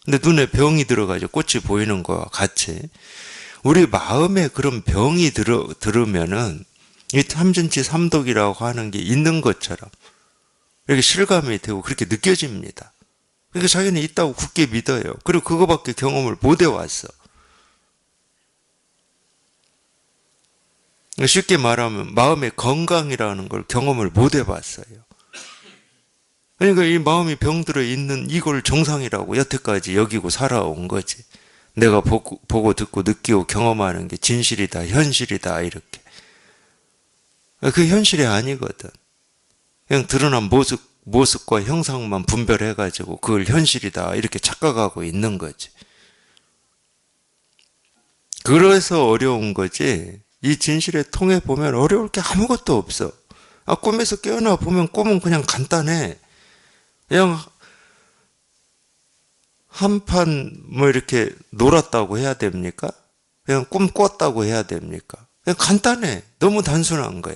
A: 근데 눈에 병이 들어가지고 꽃이 보이는 거와 같이 우리 마음에 그런 병이 들으면은 이 탐진치 삼독이라고 하는 게 있는 것처럼 이렇게 실감이 되고 그렇게 느껴집니다. 그러니까 자기는 있다고 굳게 믿어요. 그리고 그거밖에 경험을 못 해왔어. 쉽게 말하면 마음의 건강이라는 걸 경험을 못 해봤어요. 그러니까 이 마음이 병들어 있는 이걸 정상이라고 여태까지 여기고 살아온 거지. 내가 보고 듣고 느끼고 경험하는 게 진실이다, 현실이다, 이렇게. 그 현실이 아니거든. 그냥 드러난 모습과 형상만 분별해가지고 그걸 현실이다, 이렇게 착각하고 있는 거지. 그래서 어려운 거지. 이 진실에 통해 보면 어려울 게 아무것도 없어. 꿈에서 깨어나 보면 꿈은 그냥 간단해. 그냥 한판 뭐 이렇게 놀았다고 해야 됩니까? 그냥 꿈 꿨다고 해야 됩니까? 그냥 간단해. 너무 단순한 거야.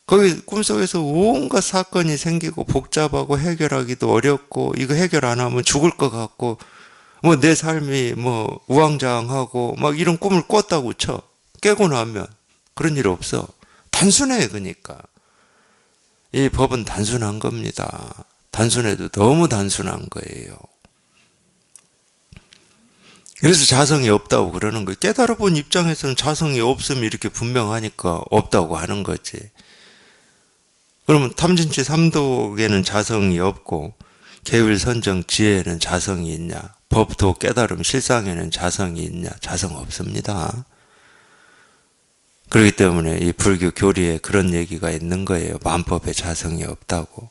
A: 거기 꿈속에서 온갖 사건이 생기고 복잡하고 해결하기도 어렵고 이거 해결 안 하면 죽을 것 같고 뭐 내 삶이 뭐 우왕좌왕하고 막 이런 꿈을 꿨다고 쳐. 깨고 나면 그런 일 없어. 단순해. 그러니까 이 법은 단순한 겁니다. 단순해도 너무 단순한 거예요. 그래서 자성이 없다고 그러는 거예요. 깨달아 본 입장에서는 자성이 없음이 이렇게 분명하니까 없다고 하는 거지. 그러면 탐진치 삼독에는 자성이 없고 계율선정 지혜에는 자성이 있냐? 법도 깨달음 실상에는 자성이 있냐? 자성 없습니다. 그렇기 때문에 이 불교 교리에 그런 얘기가 있는 거예요. 만법에 자성이 없다고.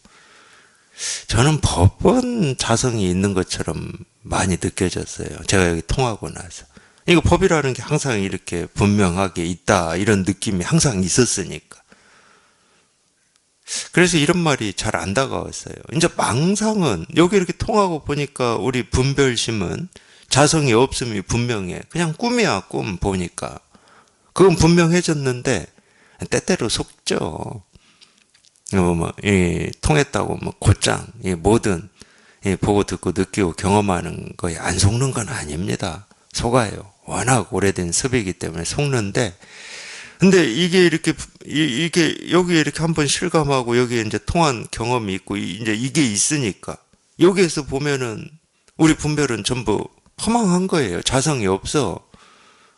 A: 저는 법은 자성이 있는 것처럼 많이 느껴졌어요. 제가 여기 통하고 나서. 이거 법이라는 게 항상 이렇게 분명하게 있다, 이런 느낌이 항상 있었으니까. 그래서 이런 말이 잘 안 다가왔어요. 이제 망상은 여기 이렇게 통하고 보니까 우리 분별심은 자성이 없음이 분명해. 그냥 꿈이야, 꿈 보니까. 그건 분명해졌는데 때때로 속죠. 통했다고 곧장 뭐든 보고 듣고 느끼고 경험하는 거에 안 속는 건 아닙니다. 속아요. 워낙 오래된 습이기 때문에 속는데, 근데 이게 이렇게 여기에 이렇게 한번 실감하고 여기에 이제 통한 경험이 있고 이제 이게 있으니까 여기에서 보면은 우리 분별은 전부 허망한 거예요. 자성이 없어.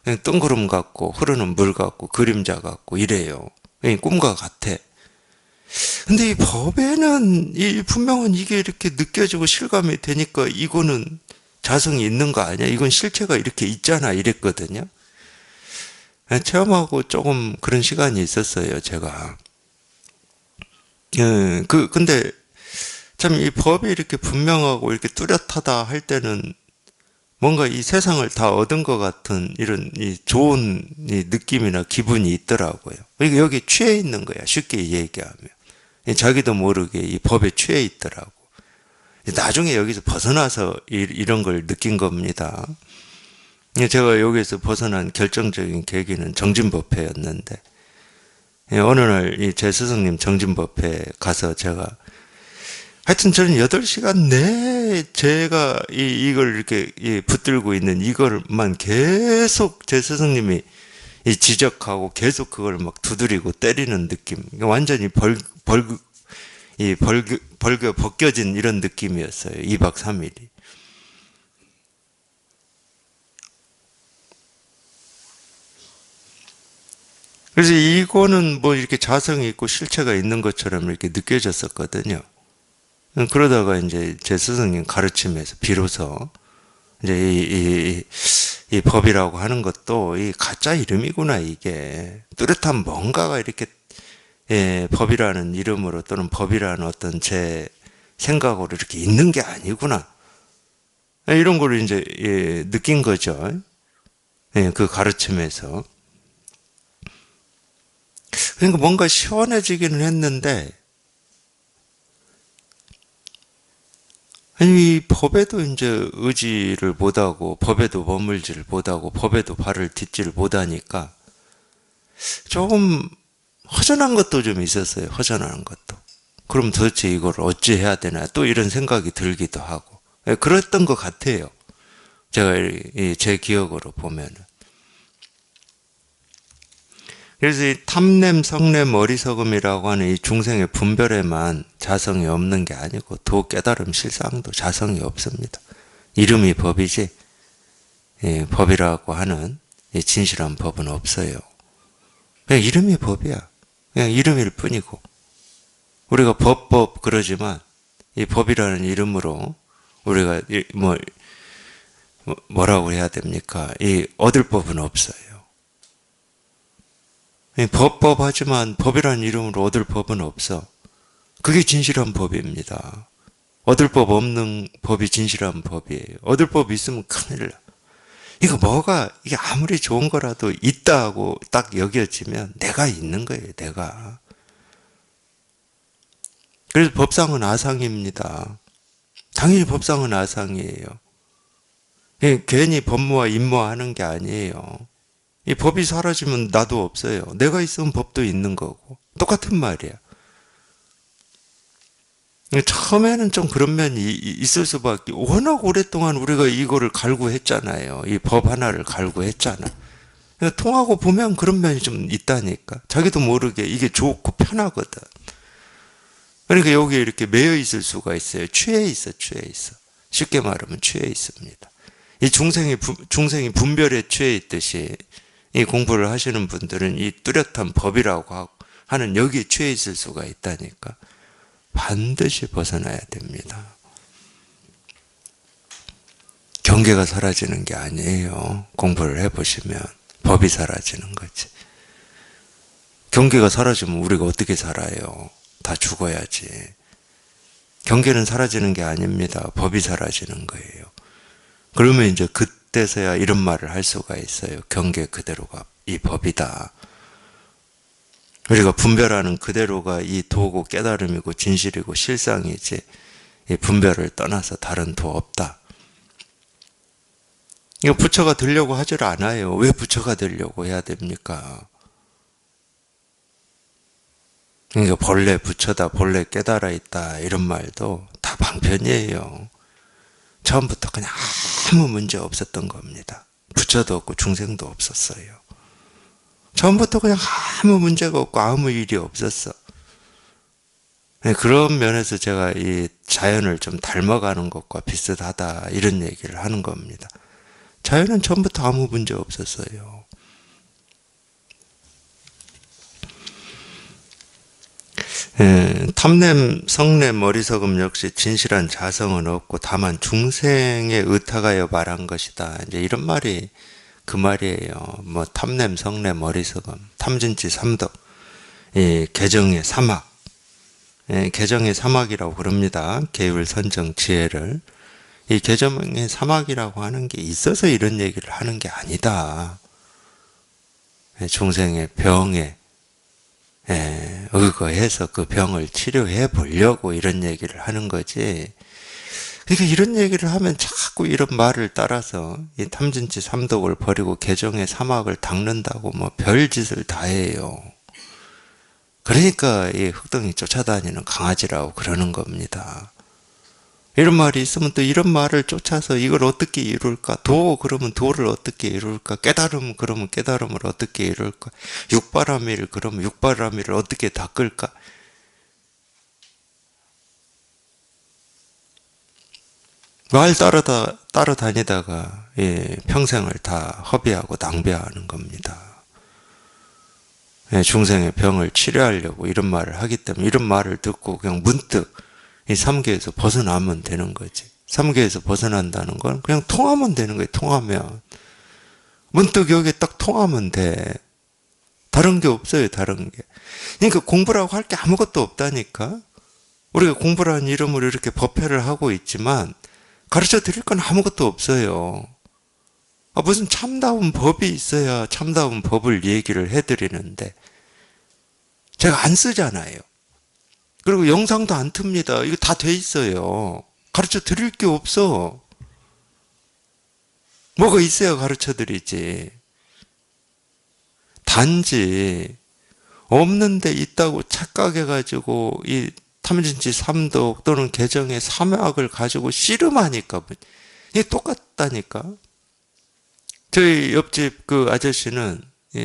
A: 그냥 뜬구름 같고 흐르는 물 같고 그림자 같고 이래요. 꿈과 같아. 근데 이 법에는 이 분명한 이게 이렇게 느껴지고 실감이 되니까 이거는 자성이 있는 거 아니야? 이건 실체가 이렇게 있잖아, 이랬거든요. 체험하고 조금 그런 시간이 있었어요, 제가. 근데 참 이 법이 이렇게 분명하고 이렇게 뚜렷하다 할 때는 뭔가 이 세상을 다 얻은 것 같은 이런 이 좋은 이 느낌이나 기분이 있더라고요. 그러니까 여기 취해 있는 거야, 쉽게 얘기하면. 자기도 모르게 이 법에 취해 있더라고. 나중에 여기서 벗어나서 이런 걸 느낀 겁니다. 제가 여기서 벗어난 결정적인 계기는 정진법회였는데, 어느 날 제 스승님 정진법회 가서 제가 하여튼 저는 8시간 내에 제가 이걸 이렇게 붙들고 있는 이걸만 계속 제 스승님이 지적하고 계속 그걸 막 두드리고 때리는 느낌. 완전히 벗겨진 이런 느낌이었어요. 2박 3일이. 그래서 이거는 뭐 이렇게 자성이 있고 실체가 있는 것처럼 이렇게 느껴졌었거든요. 그러다가 이제 제 스승님 가르침에서 비로소 이제 이 법이라고 하는 것도 이 가짜 이름이구나, 이게. 뚜렷한 뭔가가 이렇게 법이라는 이름으로 또는 법이라는 어떤 제 생각으로 이렇게 있는 게 아니구나. 이런 걸 이제 느낀 거죠. 그 가르침에서. 그러니까 뭔가 시원해지기는 했는데, 아니, 이 법에도 이제 의지를 못하고, 법에도 머물지를 못하고, 법에도 발을 딛지를 못하니까, 조금 허전한 것도 좀 있었어요. 허전한 것도. 그럼 도대체 이걸 어찌 해야 되나, 또 이런 생각이 들기도 하고. 그랬던 것 같아요. 제가 제 기억으로 보면은. 그래서 이 탐냄, 성냄, 어리석음이라고 하는 이 중생의 분별에만 자성이 없는 게 아니고 도 깨달음 실상도 자성이 없습니다. 이름이 법이지 법이라고 하는 진실한 법은 없어요. 그냥 이름이 법이야. 그냥 이름일 뿐이고. 우리가 법 그러지만 이 법이라는 이름으로 우리가 뭐라고 해야 됩니까? 이 얻을 법은 없어요. 법 하지만 법이라는 이름으로 얻을 법은 없어. 그게 진실한 법입니다. 얻을 법 없는 법이 진실한 법이에요. 얻을 법 있으면 큰일 나. 이게 아무리 좋은 거라도 있다고 딱 여겨지면 내가 있는 거예요, 내가. 그래서 법상은 아상입니다. 당연히 법상은 아상이에요. 괜히 법무와 임무하는 게 아니에요. 이 법이 사라지면 나도 없어요. 내가 있으면 법도 있는 거고. 똑같은 말이야. 처음에는 좀 그런 면이 있을 수밖에. 워낙 오랫동안 우리가 이거를 갈구했잖아요. 이 법 하나를 갈구했잖아. 통하고 보면 그런 면이 좀 있다니까. 자기도 모르게 이게 좋고 편하거든. 그러니까 여기에 이렇게 매여 있을 수가 있어요. 취해 있어. 쉽게 말하면 취해 있습니다. 이 중생이 분별에 취해 있듯이 이 공부를 하시는 분들은 이 뚜렷한 법이라고 하는 여기에 취해 있을 수가 있다니까. 반드시 벗어나야 됩니다. 경계가 사라지는 게 아니에요. 공부를 해보시면 법이 사라지는 거지. 경계가 사라지면 우리가 어떻게 살아요? 다 죽어야지. 경계는 사라지는 게 아닙니다. 법이 사라지는 거예요. 그러면 이제 그때서야 이런 말을 할 수가 있어요. 경계 그대로가 이 법이다. 우리가 분별하는 그대로가 이 도고 깨달음이고 진실이고 실상이지, 이 분별을 떠나서 다른 도 없다. 이거 부처가 되려고 하질 않아요. 왜 부처가 되려고 해야 됩니까? 그러니까 본래 부처다, 본래 깨달아 있다 이런 말도 다 방편이에요. 처음부터 그냥 아무 문제 없었던 겁니다. 부처도 없고 중생도 없었어요. 처음부터 그냥 아무 문제가 없고 아무 일이 없었어. 그런 면에서 제가 이 자연을 좀 닮아가는 것과 비슷하다 이런 얘기를 하는 겁니다. 자연은 처음부터 아무 문제 없었어요. 탐냄, 성냄, 어리석음 역시 진실한 자성은 없고 다만 중생의 의탁하여 말한 것이다. 이제 이런 말이 그 말이에요. 뭐 탐냄, 성냄, 어리석음, 탐진치, 삼덕, 이 개정의 사막, 개정의 사막이라고 그럽니다. 계율, 선정, 지혜를. 이 개정의 사막이라고 하는 게 있어서 이런 얘기를 하는 게 아니다. 중생의 병에 의거해서 그 병을 치료해 보려고 이런 얘기를 하는 거지. 그러니까 이런 얘기를 하면 자꾸 이런 말을 따라서 이 탐진치 삼독을 버리고 개정의 사막을 닦는다고 뭐 별짓을 다 해요. 그러니까 이 흑덩이 쫓아다니는 강아지라고 그러는 겁니다. 이런 말이 있으면 또 이런 말을 쫓아서 이걸 어떻게 이룰까? 도 그러면 도를 어떻게 이룰까? 깨달음 그러면 깨달음을 어떻게 이룰까? 육바라밀 그러면 육바라밀을 어떻게 닦을까? 말 따라다니다가 평생을 다 허비하고 낭비하는 겁니다. 중생의 병을 치료하려고 이런 말을 하기 때문에 이런 말을 듣고 그냥 문득 이 삼계에서 벗어나면 되는 거지. 삼계에서 벗어난다는 건 그냥 통하면 되는 거예요. 통하면. 문득 여기에 딱 통하면 돼. 다른 게 없어요. 다른 게. 그러니까 공부라고 할 게 아무것도 없다니까. 우리가 공부라는 이름으로 이렇게 법회를 하고 있지만 가르쳐 드릴 건 아무것도 없어요. 무슨 참다운 법이 있어야 참다운 법을 얘기를 해드리는데 제가 안 쓰잖아요. 그리고 영상도 안 틉니다. 이거 다 돼 있어요. 가르쳐 드릴 게 없어. 뭐가 있어야 가르쳐 드리지. 단지 없는데 있다고 착각해가지고 이 탐진치 삼독 또는 개정의 사막을 가지고 씨름하니까 이게 똑같다니까. 저희 옆집 그 아저씨는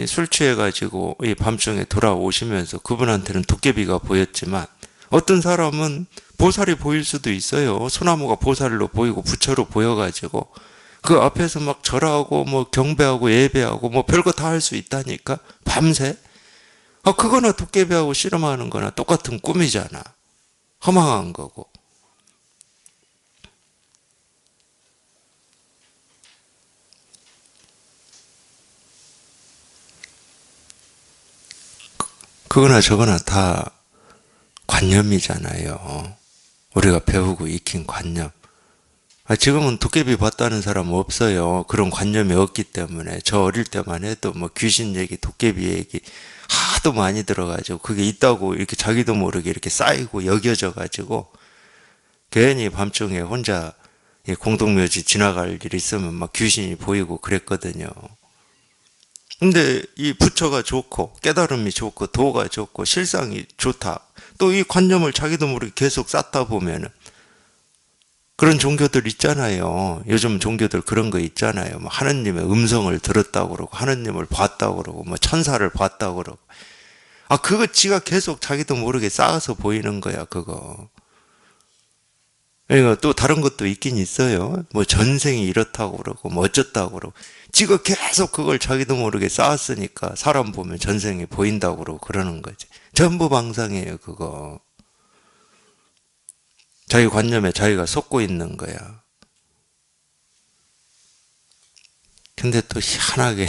A: 술 취해가지고 이 밤중에 돌아오시면서 그분한테는 도깨비가 보였지만 어떤 사람은 보살이 보일 수도 있어요. 소나무가 보살로 보이고 부처로 보여가지고 그 앞에서 막 절하고 뭐 경배하고 예배하고 뭐 별거 다 할 수 있다니까. 밤새. 그거나 도깨비하고 씨름하는 거나 똑같은 꿈이잖아. 허망한 거고. 그거나 저거나 다 관념이잖아요. 우리가 배우고 익힌 관념. 지금은 도깨비 봤다는 사람 없어요. 그런 관념이 없기 때문에. 저 어릴 때만 해도 뭐 귀신 얘기, 도깨비 얘기 하도 많이 들어가지고 그게 있다고 이렇게 자기도 모르게 이렇게 쌓이고 여겨져 가지고 괜히 밤중에 혼자 공동묘지 지나갈 일 있으면 막 귀신이 보이고 그랬거든요. 근데 이 부처가 좋고 깨달음이 좋고 도가 좋고 실상이 좋다. 또 이 관념을 자기도 모르게 계속 쌓다 보면은 그런 종교들 있잖아요. 요즘 종교들 그런 거 있잖아요. 뭐 하느님의 음성을 들었다고 그러고 하느님을 봤다고 그러고 뭐 천사를 봤다고 그러고. 그거 지가 계속 자기도 모르게 쌓아서 보이는 거야, 그거. 그러니까 또 다른 것도 있긴 있어요. 뭐 전생이 이렇다고 그러고 뭐 어쩌다고 그러고. 지가 계속 그걸 자기도 모르게 쌓았으니까 사람 보면 전생이 보인다고 그러고 그러는 거지. 전부 방상이에요, 그거. 자기 관념에 자기가 속고 있는 거야. 근데 또 희한하게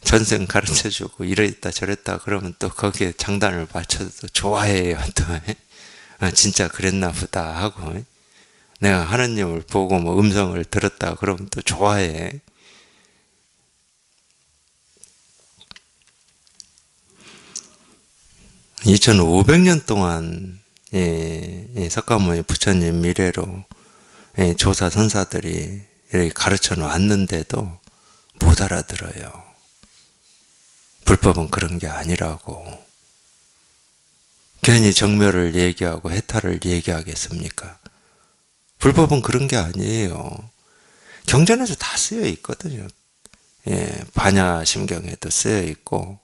A: 전생 가르쳐주고 이랬다 저랬다 그러면 또 거기에 장단을 맞춰서 좋아해요. 또 진짜 그랬나 보다 하고 내가 하느님을 보고 뭐 음성을 들었다 그러면 또 좋아해. 2500년 동안 석가모니 부처님 미래로 조사 선사들이 이렇게 가르쳐 놨는데도 못 알아들어요. 불법은 그런 게 아니라고. 괜히 정멸을 얘기하고 해탈을 얘기하겠습니까? 불법은 그런 게 아니에요. 경전에도 다 쓰여 있거든요. 반야심경에도 쓰여 있고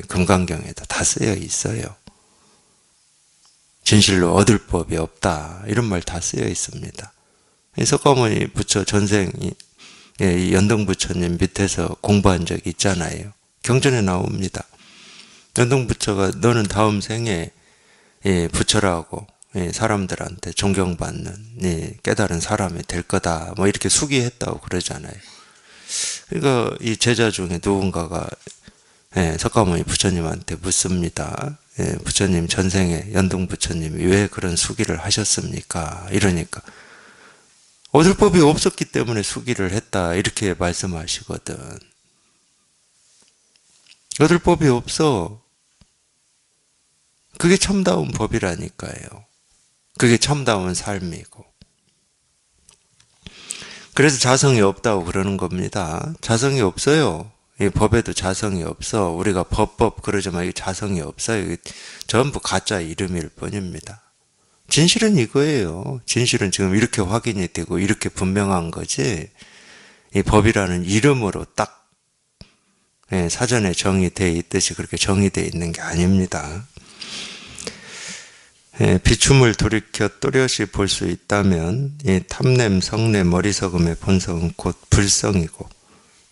A: 금강경에도 다 쓰여 있어요. 진실로 얻을 법이 없다. 이런 말 다 쓰여 있습니다. 석가모니 부처 전생이 연등부처님 밑에서 공부한 적 있잖아요. 경전에 나옵니다. 연등부처가 너는 다음 생에 부처라고 사람들한테 존경받는 깨달은 사람이 될 거다. 뭐 이렇게 수기했다고 그러잖아요. 그러니까 이 제자 중에 누군가가 석가모니 부처님한테 묻습니다. 부처님 전생에 연등 부처님이 왜 그런 수기를 하셨습니까? 이러니까 얻을 법이 없었기 때문에 수기를 했다 이렇게 말씀하시거든. 얻을 법이 없어. 그게 참다운 법이라니까요. 그게 참다운 삶이고. 그래서 자성이 없다고 그러는 겁니다. 자성이 없어요. 이 법에도 자성이 없어. 우리가 법 그러지만 이 자성이 없어요. 전부 가짜 이름일 뿐입니다. 진실은 이거예요. 진실은 지금 이렇게 확인이 되고 이렇게 분명한 거지. 이 법이라는 이름으로 딱 사전에 정의되어 있듯이 그렇게 정의되어 있는 게 아닙니다. 비춤을 돌이켜 또렷이 볼 수 있다면 이 탐냄, 성냄, 어리석음의 본성은 곧 불성이고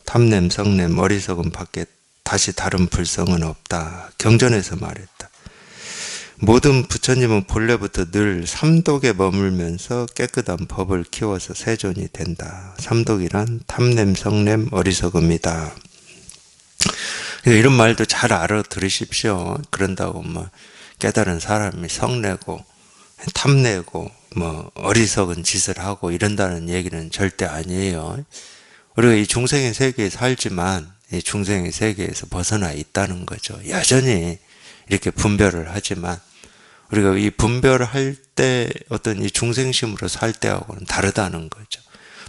A: 탐냄, 성냄, 어리석음 밖에 다시 다른 불성은 없다. 경전에서 말했다. 모든 부처님은 본래부터 늘 삼독에 머물면서 깨끗한 법을 키워서 세존이 된다. 삼독이란 탐냄, 성냄, 어리석음이다. 이런 말도 잘 알아들으십시오. 그런다고 뭐 깨달은 사람이 성내고 탐내고 뭐 어리석은 짓을 하고 이런다는 얘기는 절대 아니에요. 우리가 이 중생의 세계에 살지만 이 중생의 세계에서 벗어나 있다는 거죠. 여전히 이렇게 분별을 하지만 우리가 이 분별할 때 어떤 이 중생심으로 살 때하고는 다르다는 거죠.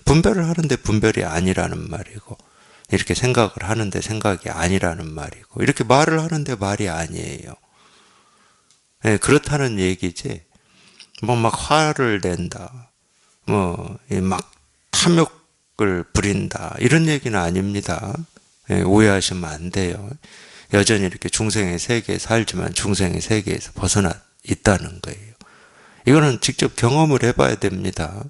A: 분별을 하는데 분별이 아니라는 말이고 이렇게 생각을 하는데 생각이 아니라는 말이고 이렇게 말을 하는데 말이 아니에요. 그렇다는 얘기지. 뭐 막 화를 낸다. 뭐 막 탐욕을 부린다. 이런 얘기는 아닙니다. 오해하시면 안 돼요. 여전히 이렇게 중생의 세계에 살지만 중생의 세계에서 벗어나 있다는 거예요. 이거는 직접 경험을 해봐야 됩니다.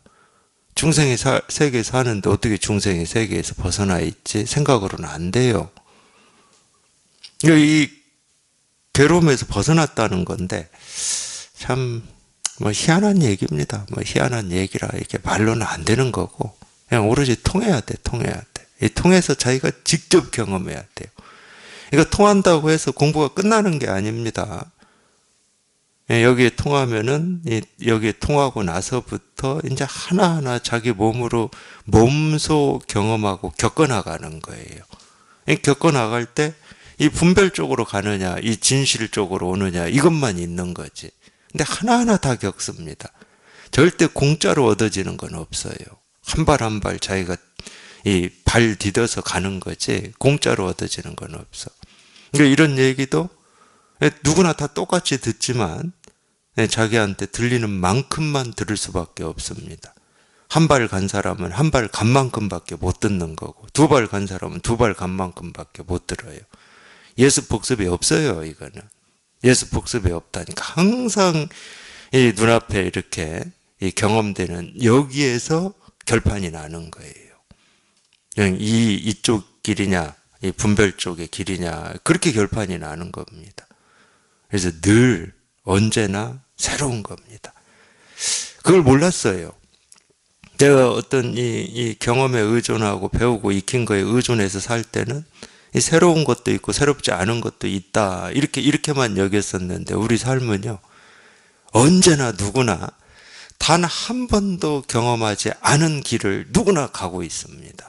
A: 중생의 세계에 사는데 어떻게 중생의 세계에서 벗어나 있지? 생각으로는 안 돼요. 이 괴로움에서 벗어났다는 건데 참 뭐 희한한 얘기입니다. 뭐 희한한 얘기라 이게 말로는 안 되는 거고 그냥 오로지 통해야 돼. 통해서 자기가 직접 경험해야 돼요. 그러니까 통한다고 해서 공부가 끝나는 게 아닙니다. 여기에 통하면은 여기에 통하고 나서부터 이제 하나하나 자기 몸으로 몸소 경험하고 겪어나가는 거예요. 겪어나갈 때 이 분별 쪽으로 가느냐, 이 진실 쪽으로 오느냐 이것만 있는 거지. 근데 하나하나 다 겪습니다. 절대 공짜로 얻어지는 건 없어요. 한 발 한 발 자기가 이 발 디뎌서 가는 거지 공짜로 얻어지는 건 없어. 그러니까 이런 얘기도 누구나 다 똑같이 듣지만 자기한테 들리는 만큼만 들을 수밖에 없습니다. 한 발 간 사람은 한 발 간 만큼밖에 못 듣는 거고 두 발 간 사람은 두 발 간 만큼밖에 못 들어요. 예습 복습이 없어요. 이거는 예습 복습이 없다니까. 항상 이 눈앞에 이렇게 이 경험되는 여기에서 결판이 나는 거예요. 그냥 이쪽 길이냐 이 분별 쪽의 길이냐 그렇게 결판이 나는 겁니다. 그래서 늘 언제나 새로운 겁니다. 그걸 몰랐어요. 제가 어떤 이 경험에 의존하고 배우고 익힌 거에 의존해서 살 때는 이 새로운 것도 있고 새롭지 않은 것도 있다 이렇게만 여겼었는데 우리 삶은요 언제나 누구나 단 한 번도 경험하지 않은 길을 누구나 가고 있습니다.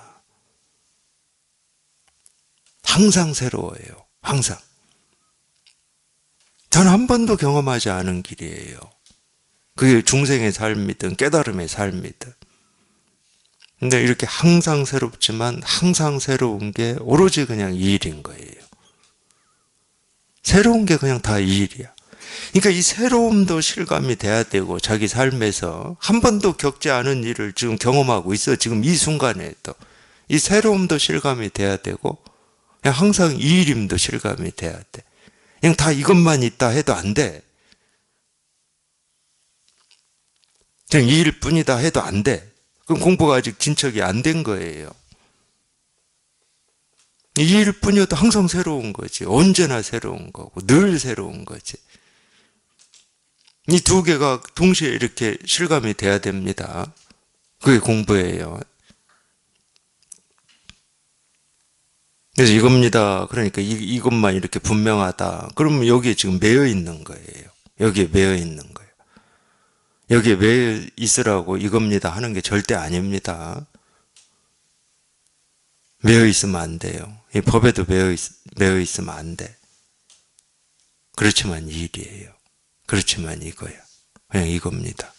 A: 항상 새로워요. 항상. 단 한 번도 경험하지 않은 길이에요. 그게 중생의 삶이든 깨달음의 삶이든. 근데 이렇게 항상 새롭지만 항상 새로운 게 오로지 그냥 이 일인 거예요. 새로운 게 그냥 다 이 일이야. 그러니까 이 새로움도 실감이 돼야 되고 자기 삶에서 한 번도 겪지 않은 일을 지금 경험하고 있어. 지금 이 순간에도. 이 새로움도 실감이 돼야 되고 그냥 항상 이 일임도 실감이 돼야 돼. 그냥 다 이것만 있다 해도 안 돼. 그냥 이 일뿐이다 해도 안 돼. 그럼 공부가 아직 진척이 안 된 거예요. 이 일뿐이어도 항상 새로운 거지. 언제나 새로운 거고 늘 새로운 거지. 이 두 개가 동시에 이렇게 실감이 돼야 됩니다. 그게 공부예요. 그래서 이겁니다. 그러니까 이것만 이렇게 분명하다. 그러면 여기에 지금 매여 있는 거예요. 여기에 매여 있는 거예요. 여기에 매여 있으라고 이겁니다 하는 게 절대 아닙니다. 매여 있으면 안 돼요. 이 법에도 매여 있으면 안 돼. 그렇지만 이 일이에요. 그렇지만 이거야. 그냥 이겁니다.